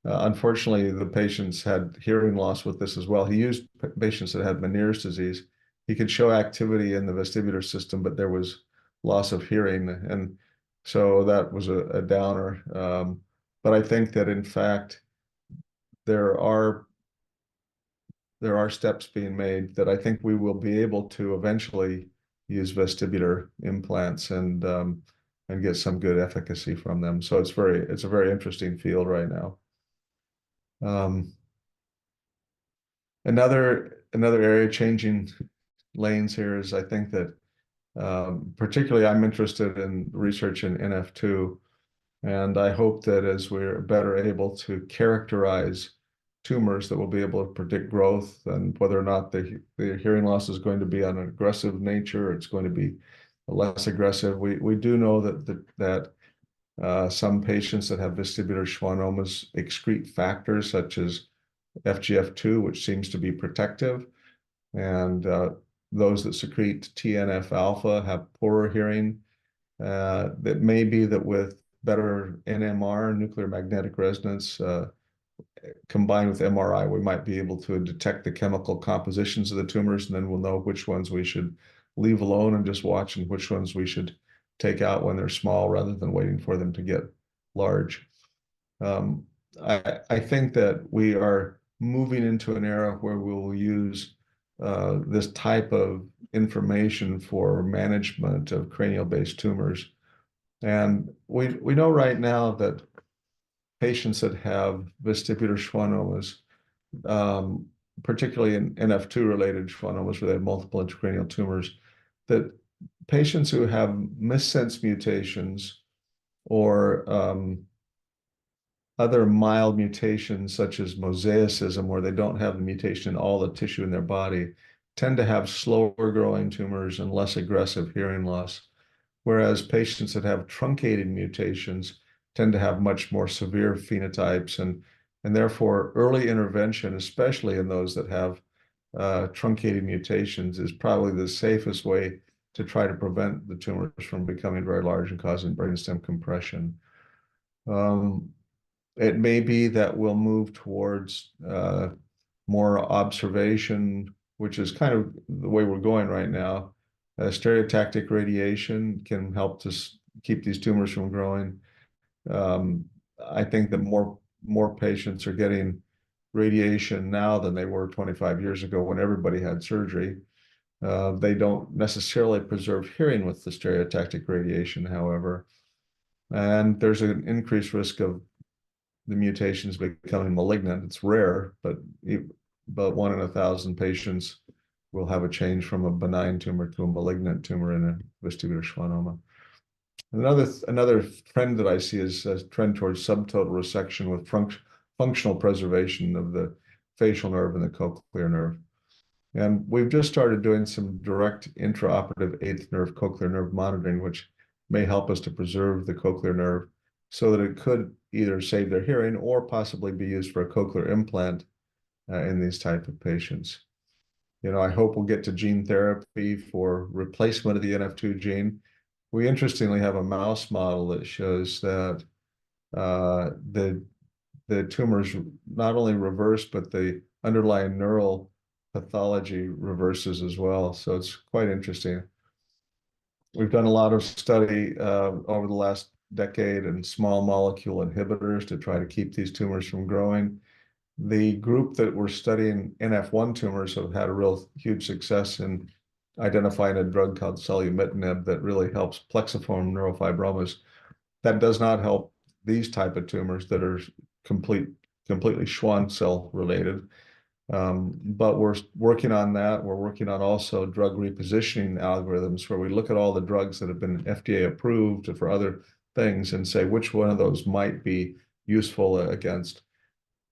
Unfortunately, the patients had hearing loss with this as well. He used patients that had Meniere's disease. He could show activity in the vestibular system, but there was loss of hearing. And so that was a downer. But I think that, in fact, there are steps being made that I think we will be able to eventually use vestibular implants and get some good efficacy from them. So it's a very interesting field right now. Another area changing lanes here is, I think that particularly I'm interested in research in NF2, and I hope that as we're better able to characterize tumors, that we'll be able to predict growth and whether or not the hearing loss is going to be an aggressive nature or it's going to be less aggressive. We do know that some patients that have vestibular schwannomas excrete factors such as FGF2, which seems to be protective, and those that secrete TNF alpha have poorer hearing. That may be that with better NMR, nuclear magnetic resonance, combined with MRI, we might be able to detect the chemical compositions of the tumors, and then we'll know which ones we should leave alone and just watch, and which ones we should take out when they're small rather than waiting for them to get large. I think that we are moving into an era where we'll use this type of information for management of cranial-based tumors. And we know right now that patients that have vestibular schwannomas, particularly in NF2 related schwannomas where they have multiple intracranial tumors, that patients who have missense mutations or other mild mutations such as mosaicism, where they don't have the mutation in all the tissue in their body, tend to have slower growing tumors and less aggressive hearing loss. Whereas patients that have truncated mutations tend to have much more severe phenotypes, and therefore early intervention, especially in those that have truncated mutations, is probably the safest way to try to prevent the tumors from becoming very large and causing brainstem compression. It may be that we'll move towards more observation, which is kind of the way we're going right now. Stereotactic radiation can help to keep these tumors from growing. I think that more patients are getting radiation now than they were 25 years ago when everybody had surgery. They don't necessarily preserve hearing with the stereotactic radiation, however. And there's an increased risk of the mutations becoming malignant. It's rare, but about 1 in 1,000 patients will have a change from a benign tumor to a malignant tumor in a vestibular schwannoma. Another trend that I see is a trend towards subtotal resection with functional preservation of the facial nerve and the cochlear nerve. And we've just started doing some direct intraoperative eighth nerve cochlear nerve monitoring, which may help us to preserve the cochlear nerve so that it could either save their hearing or possibly be used for a cochlear implant in these type of patients. You know, I hope we'll get to gene therapy for replacement of the NF2 gene. We interestingly have a mouse model that shows that the tumors not only reverse, but the underlying neural pathology reverses as well. So it's quite interesting. We've done a lot of study over the last decade in small molecule inhibitors to try to keep these tumors from growing. The group that we're studying NF1 tumors have had a real huge success in identifying a drug called selumetinib that really helps plexiform neurofibromas. That does not help these type of tumors that are completely Schwann cell related. But we're working on that. We're working on also drug repositioning algorithms where we look at all the drugs that have been FDA approved for other things and say which one of those might be useful against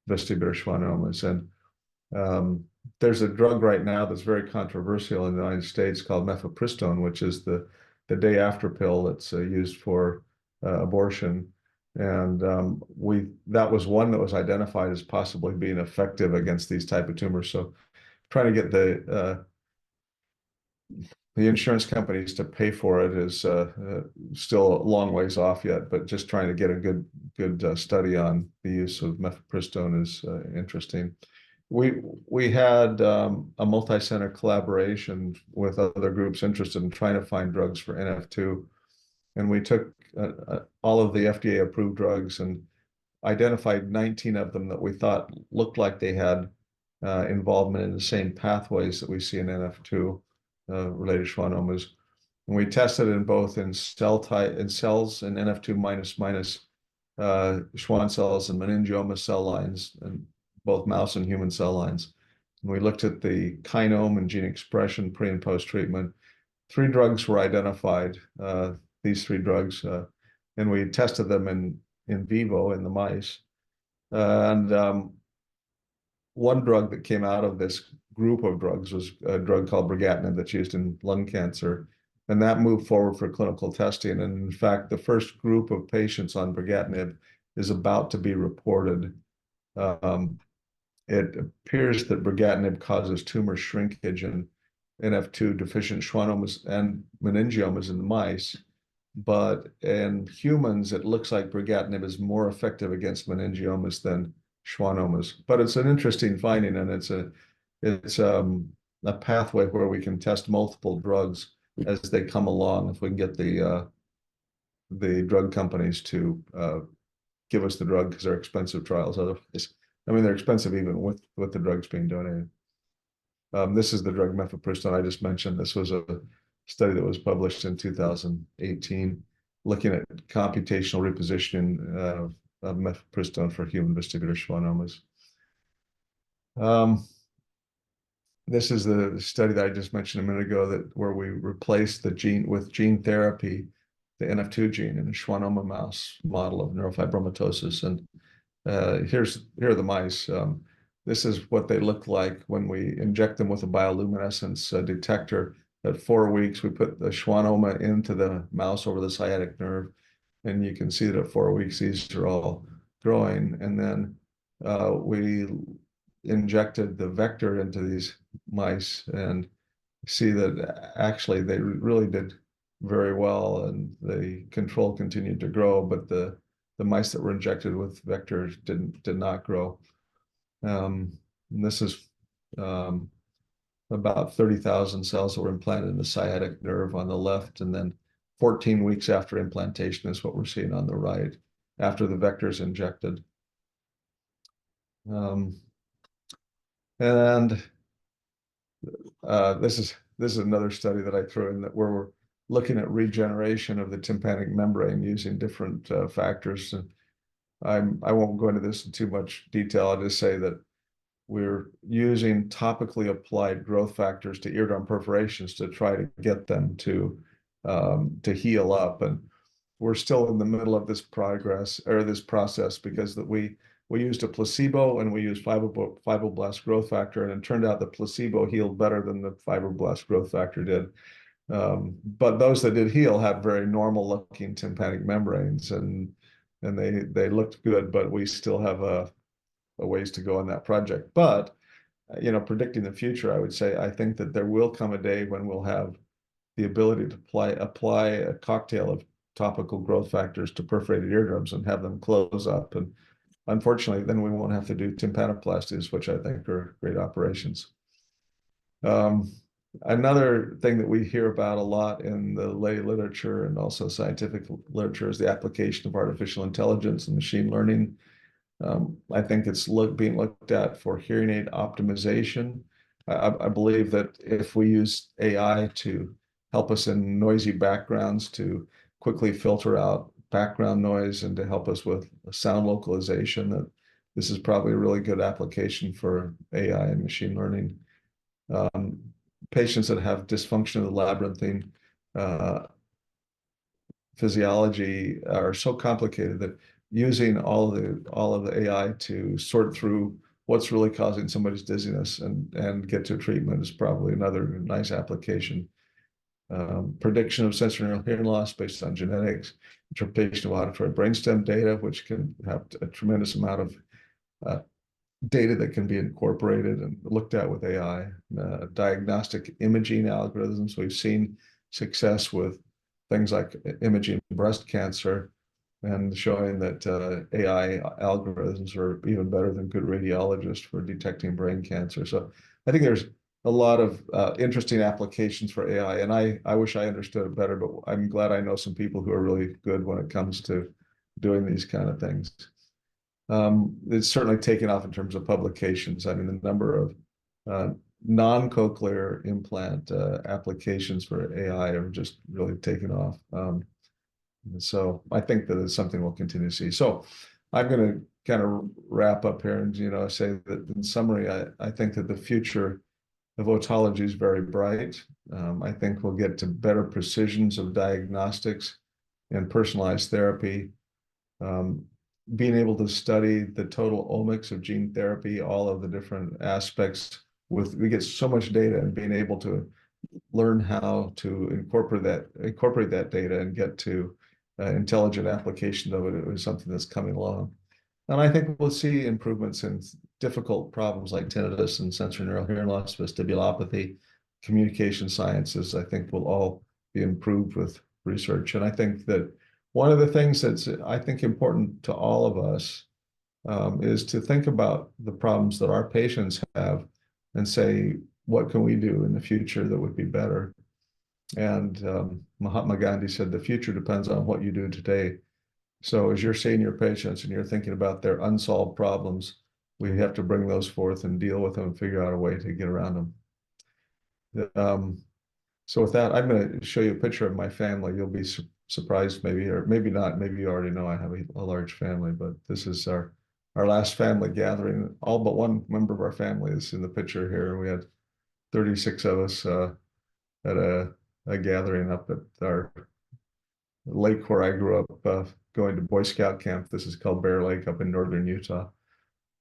vestibular schwannomas. And there's a drug right now that's very controversial in the United States called mifepristone, which is the day after pill that's used for abortion. And that was one that was identified as possibly being effective against these type of tumors. So trying to get the insurance companies to pay for it is still a long ways off yet, but just trying to get a good study on the use of mifepristone is interesting. We had a multi-center collaboration with other groups interested in trying to find drugs for NF2. And we took all of the FDA approved drugs and identified 19 of them that we thought looked like they had involvement in the same pathways that we see in NF2 related schwannomas. And we tested in both in cells in NF2 minus Schwann cells and meningioma cell lines, and both mouse and human cell lines. And we looked at the kinome and gene expression pre and post treatment. 3 drugs were identified, these 3 drugs, and we tested them in vivo in the mice. And one drug that came out of this group of drugs was a drug called brigatinib that's used in lung cancer. And that moved forward for clinical testing. And in fact, the first group of patients on brigatinib is about to be reported. It appears that brigatinib causes tumor shrinkage in NF2 deficient schwannomas and meningiomas in the mice. But in humans, it looks like brigatinib is more effective against meningiomas than schwannomas. But it's an interesting finding, and it's a pathway where we can test multiple drugs as they come along. If we can get the drug companies to give us the drug, because they're expensive trials otherwise. I mean, they're expensive even with the drugs being donated. This is the drug mifepristone I just mentioned. This was a study that was published in 2018. looking at computational repositioning of mifepristone for human vestibular schwannomas. This is the study that I just mentioned a minute ago, that where we replaced the gene with gene therapy, the NF2 gene, in a schwannoma mouse model of neurofibromatosis. And here are the mice. This is what they look like when we inject them with a bioluminescence detector. At 4 weeks, we put the schwannoma into the mouse over the sciatic nerve, and you can see that at 4 weeks, these are all growing. And then we injected the vector into these mice and see that actually they really did very well, and the control continued to grow, but the mice that were injected with vectors did not grow. And this is about 30,000 cells that were implanted in the sciatic nerve on the left, and then 14 weeks after implantation is what we're seeing on the right, after the vector's injected. And this is another study that I threw in, that where we're looking at regeneration of the tympanic membrane using different factors. And I won't go into this in too much detail. I'll just say that we're using topically applied growth factors to eardrum perforations to try to get them to heal up. And we're still in the middle of this process, because that we used a placebo and we used fibroblast growth factor, and it turned out the placebo healed better than the fibroblast growth factor did. But those that did heal had very normal looking tympanic membranes, and they looked good, but we still have a ways to go on that project. But predicting the future, I would say I think that there will come a day when we'll have the ability to apply a cocktail of topical growth factors to perforated eardrums and have them close up. And unfortunately, then we won't have to do tympanoplasties, which I think are great operations. Another thing that we hear about a lot in the lay literature and also scientific literature is the application of artificial intelligence and machine learning. I think it's being looked at for hearing aid optimization. I believe that if we use AI to help us in noisy backgrounds, to quickly filter out background noise and to help us with sound localization, that this is probably a really good application for AI and machine learning. Patients that have dysfunction of the labyrinthine physiology are so complicated that using all of the AI to sort through what's really causing somebody's dizziness and get to treatment is probably another nice application. Prediction of sensorineural hearing loss based on genetics, interpretation of auditory brainstem data, which can have a tremendous amount of data that can be incorporated and looked at with AI. Diagnostic imaging algorithms. We've seen success with things like imaging breast cancer, and showing that AI algorithms are even better than good radiologists for detecting brain cancer. So I think there's a lot of interesting applications for AI, and I wish I understood it better, but I'm glad I know some people who are really good when it comes to doing these kind of things. It's certainly taken off in terms of publications. I mean, the number of non-cochlear implant applications for AI are just really taken off. So I think that it's something we'll continue to see. So I'm going to kind of wrap up here and say that in summary, I think that the future of otology is very bright. I think we'll get to better precisions of diagnostics and personalized therapy. Being able to study the total omics of gene therapy, all of the different aspects, we get so much data, and being able to learn how to incorporate that data and get to intelligent application of it is something that's coming along. And I think we'll see improvements in difficult problems like tinnitus and sensorineural hearing loss, vestibulopathy, communication sciences. I think will all be improved with research. And I think that one of the things that's, I think, important to all of us is to think about the problems that our patients have and say, what can we do in the future that would be better? And Mahatma Gandhi said, the future depends on what you do today. So as you're seeing your patients and you're thinking about their unsolved problems, we have to bring those forth and deal with them and figure out a way to get around them. So with that, I'm going to show you a picture of my family. You'll be surprised maybe, or maybe not. Maybe you already know I have a large family, but this is our last family gathering. All but one member of our family is in the picture here. We had 36 of us at a gathering up at our lake where I grew up, going to Boy Scout camp. This is called Bear Lake up in northern Utah.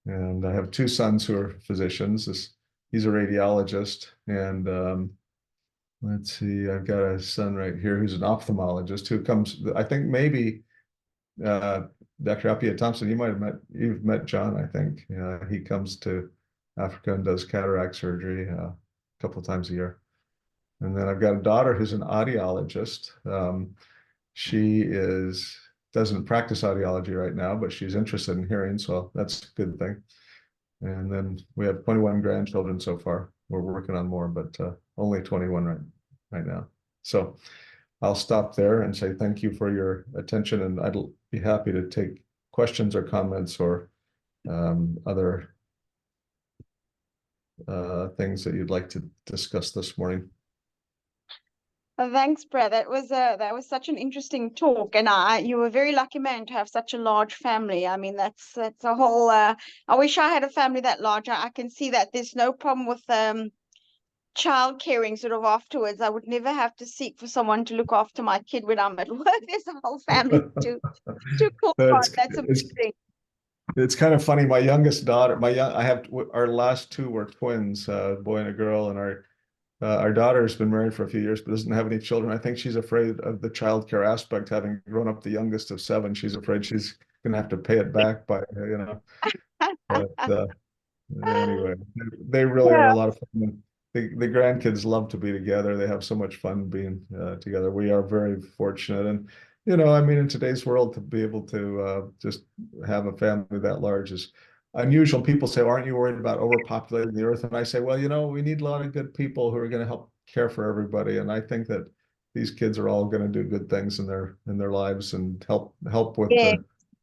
And I have two sons who are physicians. He's a radiologist, and let's see, I've got a son right here who's an ophthalmologist who comes, I think maybe Dr. Appia Thompson, you've met John, I think. He comes to Africa and does cataract surgery a couple of times a year. And then I've got a daughter who's an audiologist. She doesn't practice audiology right now, but she's interested in hearing, so that's a good thing. And then we have 21 grandchildren so far. We're working on more, but only 21 right now. So I'll stop there and say thank you for your attention, and I'd be happy to take questions or comments or other things that you'd like to discuss this morning. Thanks, Brad. That was such an interesting talk, and you were a very lucky man to have such a large family. I mean, that's a whole. I wish I had a family that large. I can see that there's no problem with child caring sort of afterwards. I would never have to seek for someone to look after my kid when I'm at work. There's a whole family to call on. That's amazing. It's kind of funny. My youngest daughter, our last two were twins, a boy and a girl, and our daughter's been married for a few years, but doesn't have any children. I think she's afraid of the childcare aspect, having grown up the youngest of seven. She's afraid she's going to have to pay it back by, But anyway, they really are a lot of fun. The grandkids love to be together. They have so much fun being together. We are very fortunate, and I mean, in today's world, to be able to just have a family that large is unusual. People say, "Aren't you worried about overpopulating the earth?" And I say, "Well, we need a lot of good people who are going to help care for everybody." And I think that these kids are all going to do good things in their lives and help with Yeah.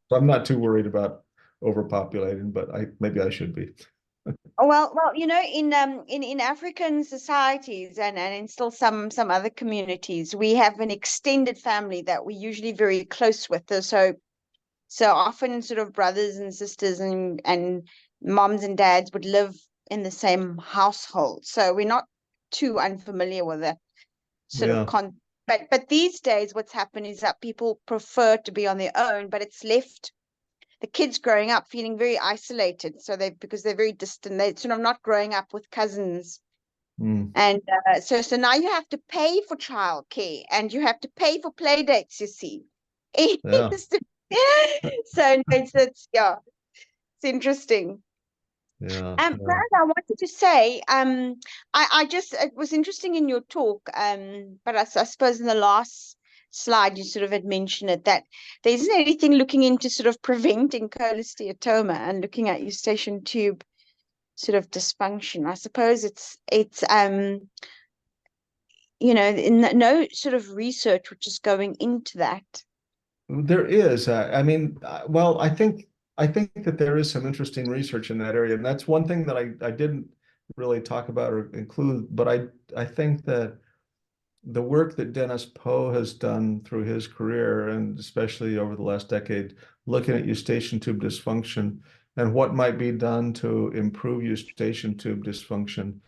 So I'm not too worried about overpopulating, but maybe I should be. Well, in African societies and in still some other communities, we have an extended family that we're usually very close with. So often sort of brothers and sisters and moms and dads would live in the same household. So we're not too unfamiliar with that sort of but these days what's happened is that people prefer to be on their own, but it's left the kids growing up feeling very isolated. So because they're very distant, they're sort of not growing up with cousins. And so now you have to pay for childcare and you have to pay for play dates, you see. Yeah. So it's interesting. Yeah. Brad, I wanted to say, it was interesting in your talk, but I suppose in the last slide you sort of had mentioned it, that there isn't anything looking into sort of preventing cholesteatoma and looking at eustachian tube sort of dysfunction. I suppose it's no sort of research which is going into that. There is. I mean, well, I think that there is some interesting research in that area, and that's one thing that I didn't really talk about or include. But I think that the work that Dennis Poe has done through his career, and especially over the last decade, looking at eustachian tube dysfunction and what might be done to improve eustachian tube dysfunction,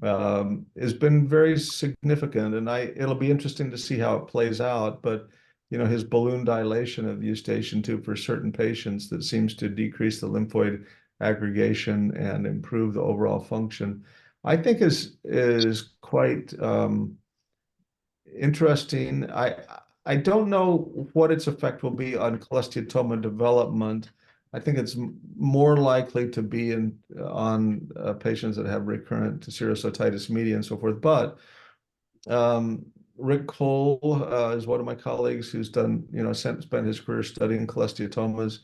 has been very significant. And it'll be interesting to see how it plays out. But his balloon dilation of the eustachian tube for certain patients that seems to decrease the lymphoid aggregation and improve the overall function, I think is quite interesting. I don't know what its effect will be on cholesteatoma development. I think it's more likely to be on patients that have recurrent serous otitis media and so forth. But Rick Cole is one of my colleagues who's done, spent his career studying cholesteatomas.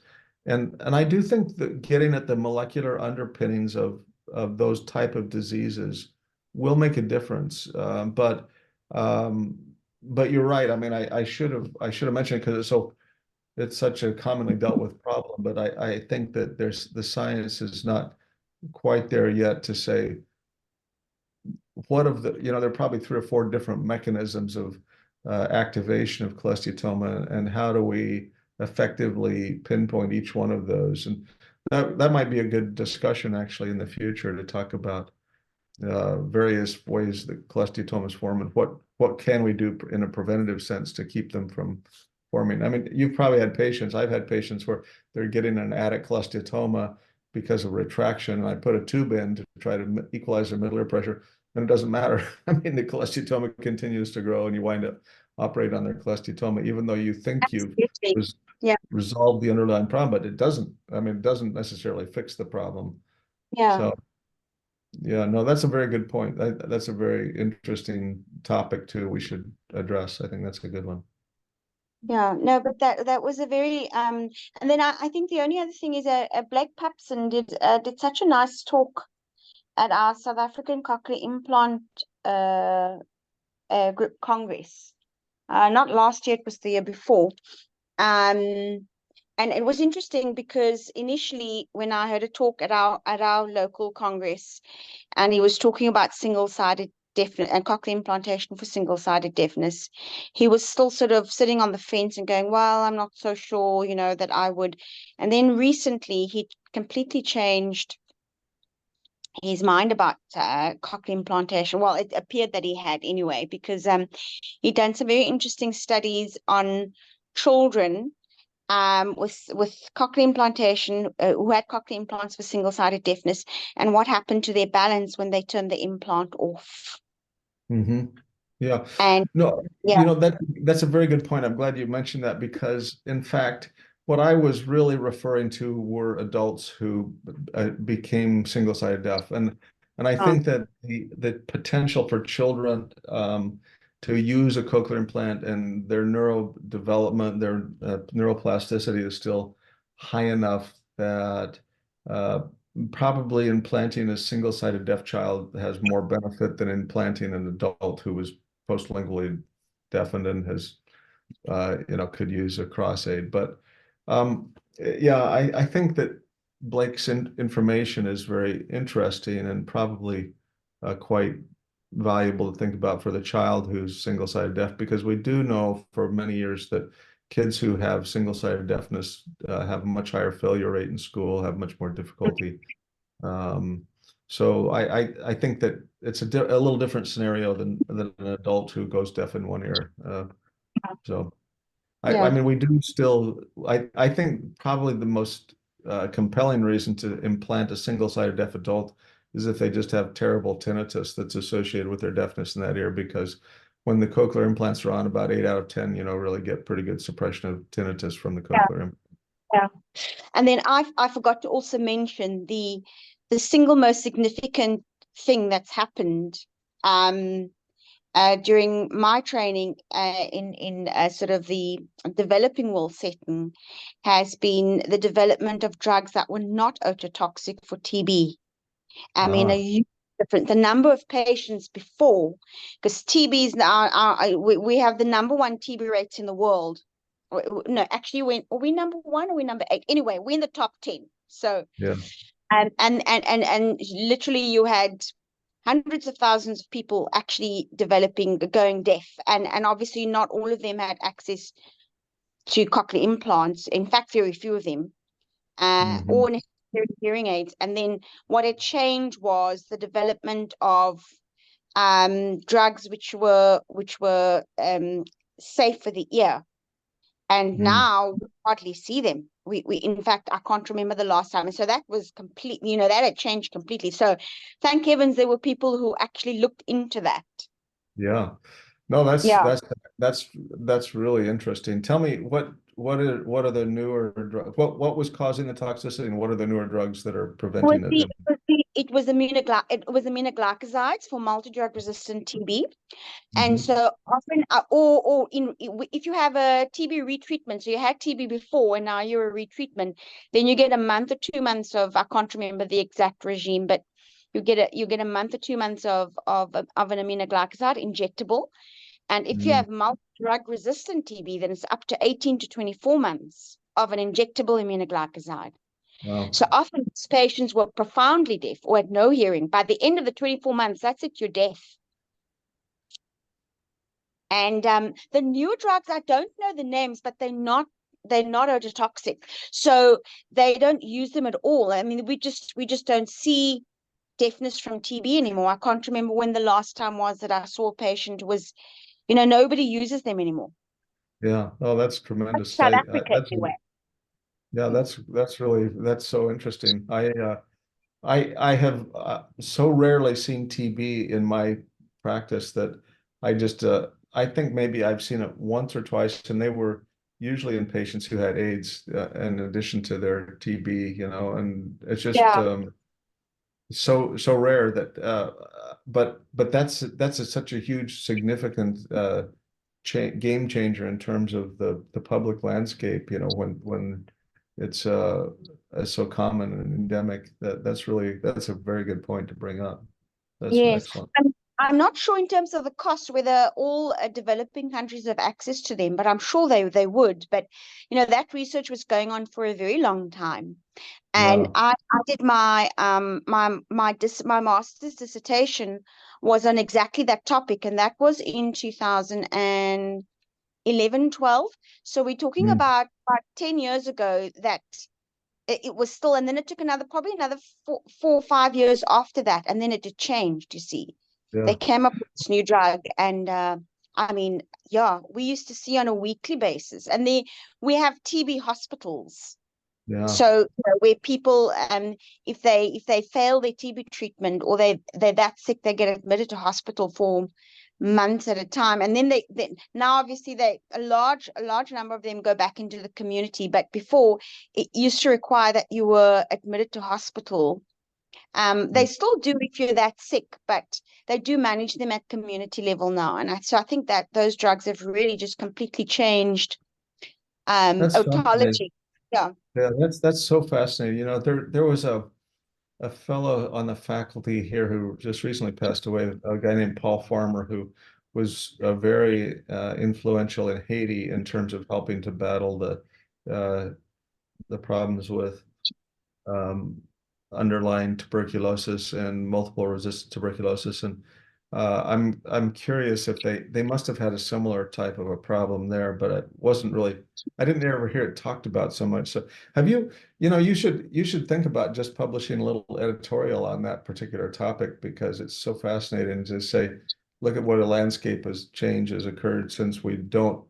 And I do think that getting at the molecular underpinnings of those type of diseases will make a difference. But you're right. I mean, I should have mentioned it because it's such a commonly dealt with problem. But I think that the science is not quite there yet to say what of there are probably 3 or 4 different mechanisms of activation of cholesteatoma, and how do we effectively pinpoint each one of those? And that might be a good discussion actually in the future to talk about various ways that cholesteatomas form and what can we do in a preventative sense to keep them from forming. I mean, you've probably had patients, I've had patients where they're getting an attic cholesteatoma because of retraction, and I put a tube in to try to equalize their middle ear pressure, and it doesn't matter. I mean, the cholesteatoma continues to grow, and you wind up operating on their cholesteatoma, even though you think you've resolved the underlying problem, but it doesn't. I mean, it doesn't necessarily fix the problem. Yeah. So, yeah, no, that's a very good point. That's a very interesting topic too. We should address. I think that's a good one. Yeah, no, but that was a very and then I think the only other thing is Blake Papson did such a nice talk at our South African Cochlear Implant group Congress. Not last year, it was the year before. And it was interesting because initially when I heard a talk at our local Congress, and he was talking about single-sided deafness and cochlear implantation for single-sided deafness, he was still sort of sitting on the fence and going, well, I'm not so sure, that I would. And then recently he completely changed his mind about cochlear implantation. Well, it appeared that he had anyway, because he'd done some very interesting studies on children with cochlear implantation, who had cochlear implants for single-sided deafness, and what happened to their balance when they turned the implant off. Mm-hmm. Yeah. And no, yeah, that's a very good point. I'm glad you mentioned that, because in fact, what I was really referring to were adults who became single-sided deaf, and I think that the potential for children to use a cochlear implant and their neurodevelopment, their neuroplasticity is still high enough that probably implanting a single-sided deaf child has more benefit than implanting an adult who was postlingually deafened and has, could use a cross aid. But yeah, I think that Blake's information is very interesting and probably quite valuable to think about for the child who's single-sided deaf, because we do know for many years that kids who have single-sided deafness have a much higher failure rate in school, have much more difficulty. So I think that it's a little different scenario than an adult who goes deaf in one ear. So I mean, we do still, I think probably the most compelling reason to implant a single-sided deaf adult is if they just have terrible tinnitus that's associated with their deafness in that ear, because when the cochlear implants are on, about 8 out of 10, really get pretty good suppression of tinnitus from the cochlear implant. Yeah. And then I forgot to also mention the single most significant thing that's happened during my training in sort of the developing world setting has been the development of drugs that were not ototoxic for TB. I mean, a huge difference. The number of patients before, because TB is now, we have the #1 TB rates in the world. No, actually, are we #1 or we #8? Anyway, we're in the top 10. So, yeah. And literally you had hundreds of thousands of people actually going deaf, and obviously not all of them had access to cochlear implants. In fact, very few of them, or necessarily hearing aids. And then what had changed was the development of drugs which were safe for the ear. And now we hardly see them. We in fact, I can't remember the last time. And so that was completely, that had changed completely. So thank heavens there were people who actually looked into that. Yeah. No, that's really interesting. Tell me what are the newer drugs? What was causing the toxicity, and what are the newer drugs that are preventing it? It was aminoglycosides for multi-drug resistant TB. And so often, if you have a TB retreatment, so you had TB before and now you're a retreatment, then you get a month or 2 months of, I can't remember the exact regime, but you get a month or 2 months of an aminoglycoside injectable. And if you have multi-drug resistant TB, then it's up to 18 to 24 months of an injectable aminoglycoside. Wow. So often these patients were profoundly deaf or had no hearing. By the end of the 24 months, that's it, you're deaf. And the newer drugs, I don't know the names, but they're not ototoxic, so they don't use them at all. I mean, we just don't see deafness from TB anymore. I can't remember when the last time was that I saw a patient was, nobody uses them anymore. Yeah. Oh, that's tremendous. South Africa, That's anyway. yeah, that's so interesting. I have so rarely seen TB in my practice that I think maybe I've seen it once or twice, and they were usually in patients who had AIDS in addition to their TB, and it's just Yeah. so rare that but such a huge significant game changer in terms of the public landscape, when it's so common and endemic. That's a very good point to bring up. That's Yes. excellent. I'm not sure in terms of the cost whether all developing countries have access to them, but I'm sure they would. But that research was going on for a very long time. And Yeah. I did my master's dissertation was on exactly that topic, and that was in 2011, 12. So we're talking Mm. about 10 years ago that it was still, and then it took probably another 4 or 5 years after that, and then it had changed, you see. They Yeah. came up with this new drug, and I mean, yeah, we used to see on a weekly basis, and we have TB hospitals. Yeah. So where people, if they fail their TB treatment, or they're that sick, they get admitted to hospital for months at a time, and then now obviously a large number of them go back into the community. But before, it used to require that you were admitted to hospital. They still do if you're that sick, but they do manage them at community level now. And so I think that those drugs have really just completely changed That's fascinating. otology. Yeah. Yeah, that's so fascinating. There was a fellow on the faculty here who just recently passed away, a guy named Paul Farmer, who was very influential in Haiti in terms of helping to battle the problems with um, underlying tuberculosis and multiple resistant tuberculosis. And I'm curious if they must have had a similar type of a problem there, but I didn't ever hear it talked about so much. So have you should think about just publishing a little editorial on that particular topic, because it's so fascinating to say, look at what a landscape has occurred since we don't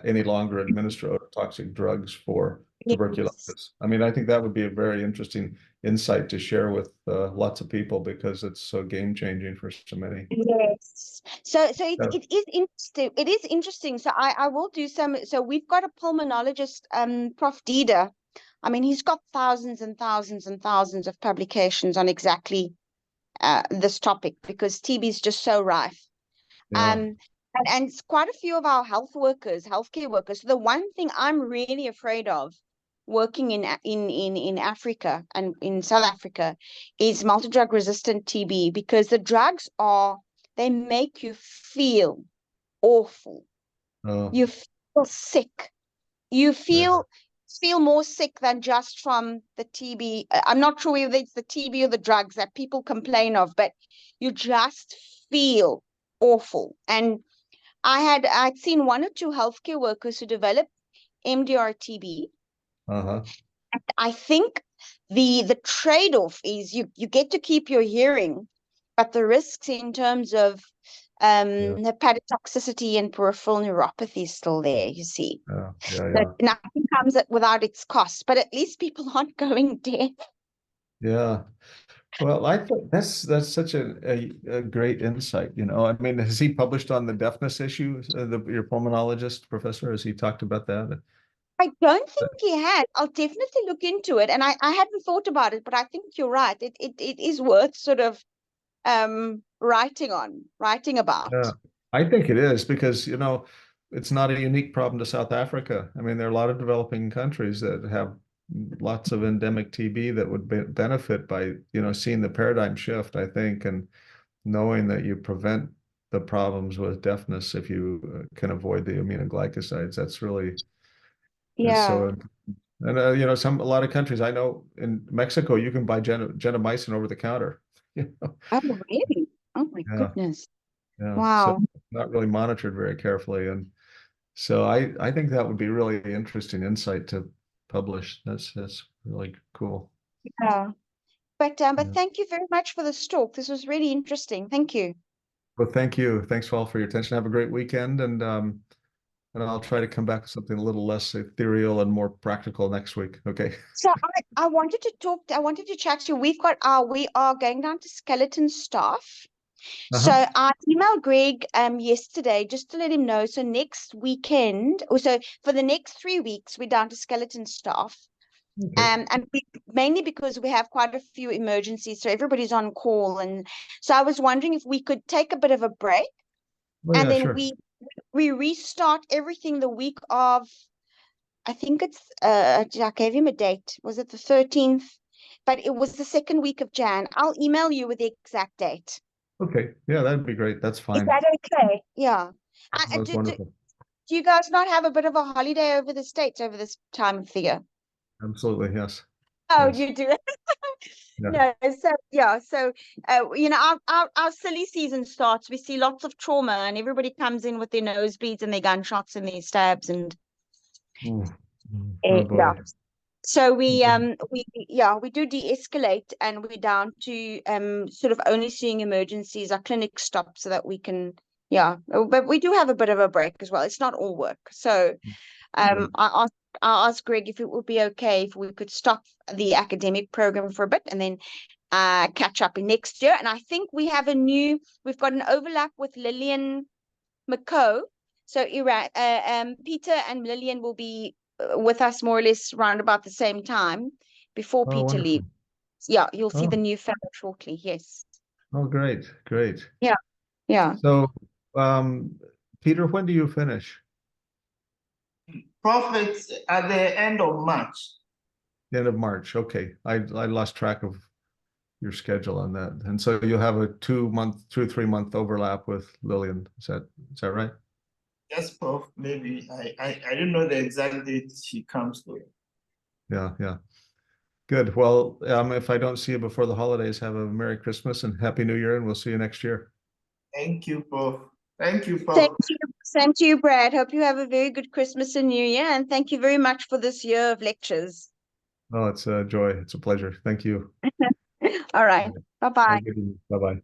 any longer administer toxic drugs for Yes. tuberculosis. I mean, I think that would be a very interesting insight to share with lots of people, because it's so game changing for so many. Yes. So it, Yeah. it is interesting. It is interesting. So I will do some. So we've got a pulmonologist, Prof. Dida. I mean, he's got thousands and thousands and thousands of publications on exactly this topic, because TB is just so rife. Yeah. And quite a few of our healthcare workers. So the one thing I'm really afraid of working in Africa and in South Africa is multi-drug resistant TB, because the drugs they make you feel awful. Oh, You feel sick. You yeah. feel more sick than just from the TB. I'm not sure whether it's the TB or the drugs that people complain of, but you just feel awful. And I'd seen one or two healthcare workers who developed MDR TB. Uh-huh. I think the trade-off is you get to keep your hearing, but the risks in terms of Yeah. hepatotoxicity and peripheral neuropathy is still there, you see. Yeah. Yeah. So Yeah. nothing comes without its cost, but at least people aren't going deaf. Yeah. Well, I thought that's such a great insight. I mean, has he published on the deafness issue? Your pulmonologist professor, has he talked about that? I don't think he had. I'll definitely look into it. And I hadn't thought about it, but I think you're right. It is worth sort of writing about. Yeah, I think it is, because, it's not a unique problem to South Africa. I mean, there are a lot of developing countries that have lots of endemic TB that would benefit by, seeing the paradigm shift, I think, and knowing that you prevent the problems with deafness if you can avoid the aminoglycosides. That's really is Yeah. so. And a lot of countries, I know in Mexico, you can buy gentamicin over the counter. Oh, really? Oh my Yeah. goodness. Yeah, so Wow. not really monitored very carefully. And so I think that would be really interesting insight to publish. That's really cool. Yeah. But Yeah. thank you very much for this talk. This was really interesting. Thank you. Well, thank you. Thanks all for your attention. Have a great weekend, and I'll try to come back with something a little less ethereal and more practical next week. Okay. So I wanted to talk, I wanted to chat to you. We are going down to skeleton staff. So Uh-huh. I emailed Greg yesterday just to let him know. So next weekend, or so for the next 3 weeks, we're down to skeleton staff. Okay. Mainly because we have quite a few emergencies, so everybody's on call. And so I was wondering if we could take a bit of a break, Oh and yeah, then sure. we restart everything the week of, I think it's I gave him a date. Was it the 13th? But it was the second week of Jan. I'll email you with the exact date. Okay. Yeah, that'd be great. That's Is fine. that okay? Yeah. That was wonderful. Do you guys not have a bit of a holiday over the States over this time of the year? Absolutely. Yes. Oh, Yes. you do. Yeah. No, so yeah, so our silly season starts. We see lots of trauma, and everybody comes in with their nosebleeds and their gunshots and their stabs, and Ooh. Oh yeah. boy. So we do de-escalate, and we're down to sort of only seeing emergencies. Our clinic stopped so that we can, but we do have a bit of a break as well. It's not all work. So Good. I asked Greg if it would be okay if we could stop the academic program for a bit and then catch up in next year. And I think we've got an overlap with Lillian McCoe. So Peter and Lillian will be with us more or less around about the same time before Oh, Peter leaves. wonderful. Yeah, you'll see Oh, the new fellow shortly. Yes. oh, great. Great. Yeah. Yeah. So, Peter, when do you finish? Profits at the end of March. The end of March. Okay. I lost track of your schedule on that. And so you'll have a 2 month, 2 or 3 month overlap with Lillian. Is that right? Yes, Prof. Maybe I don't know the exact date she comes to. Yeah, yeah. Good. Well, if I don't see you before the holidays, have a Merry Christmas and Happy New Year, and we'll see you next year. Thank you, Prof. Thank you, Same Prof. to you, same to you, Brad. Hope you have a very good Christmas and New Year. And thank you very much for this year of lectures. Oh, it's a joy. It's a pleasure. Thank you. All right. Have a Bye-bye. good evening. Bye-bye.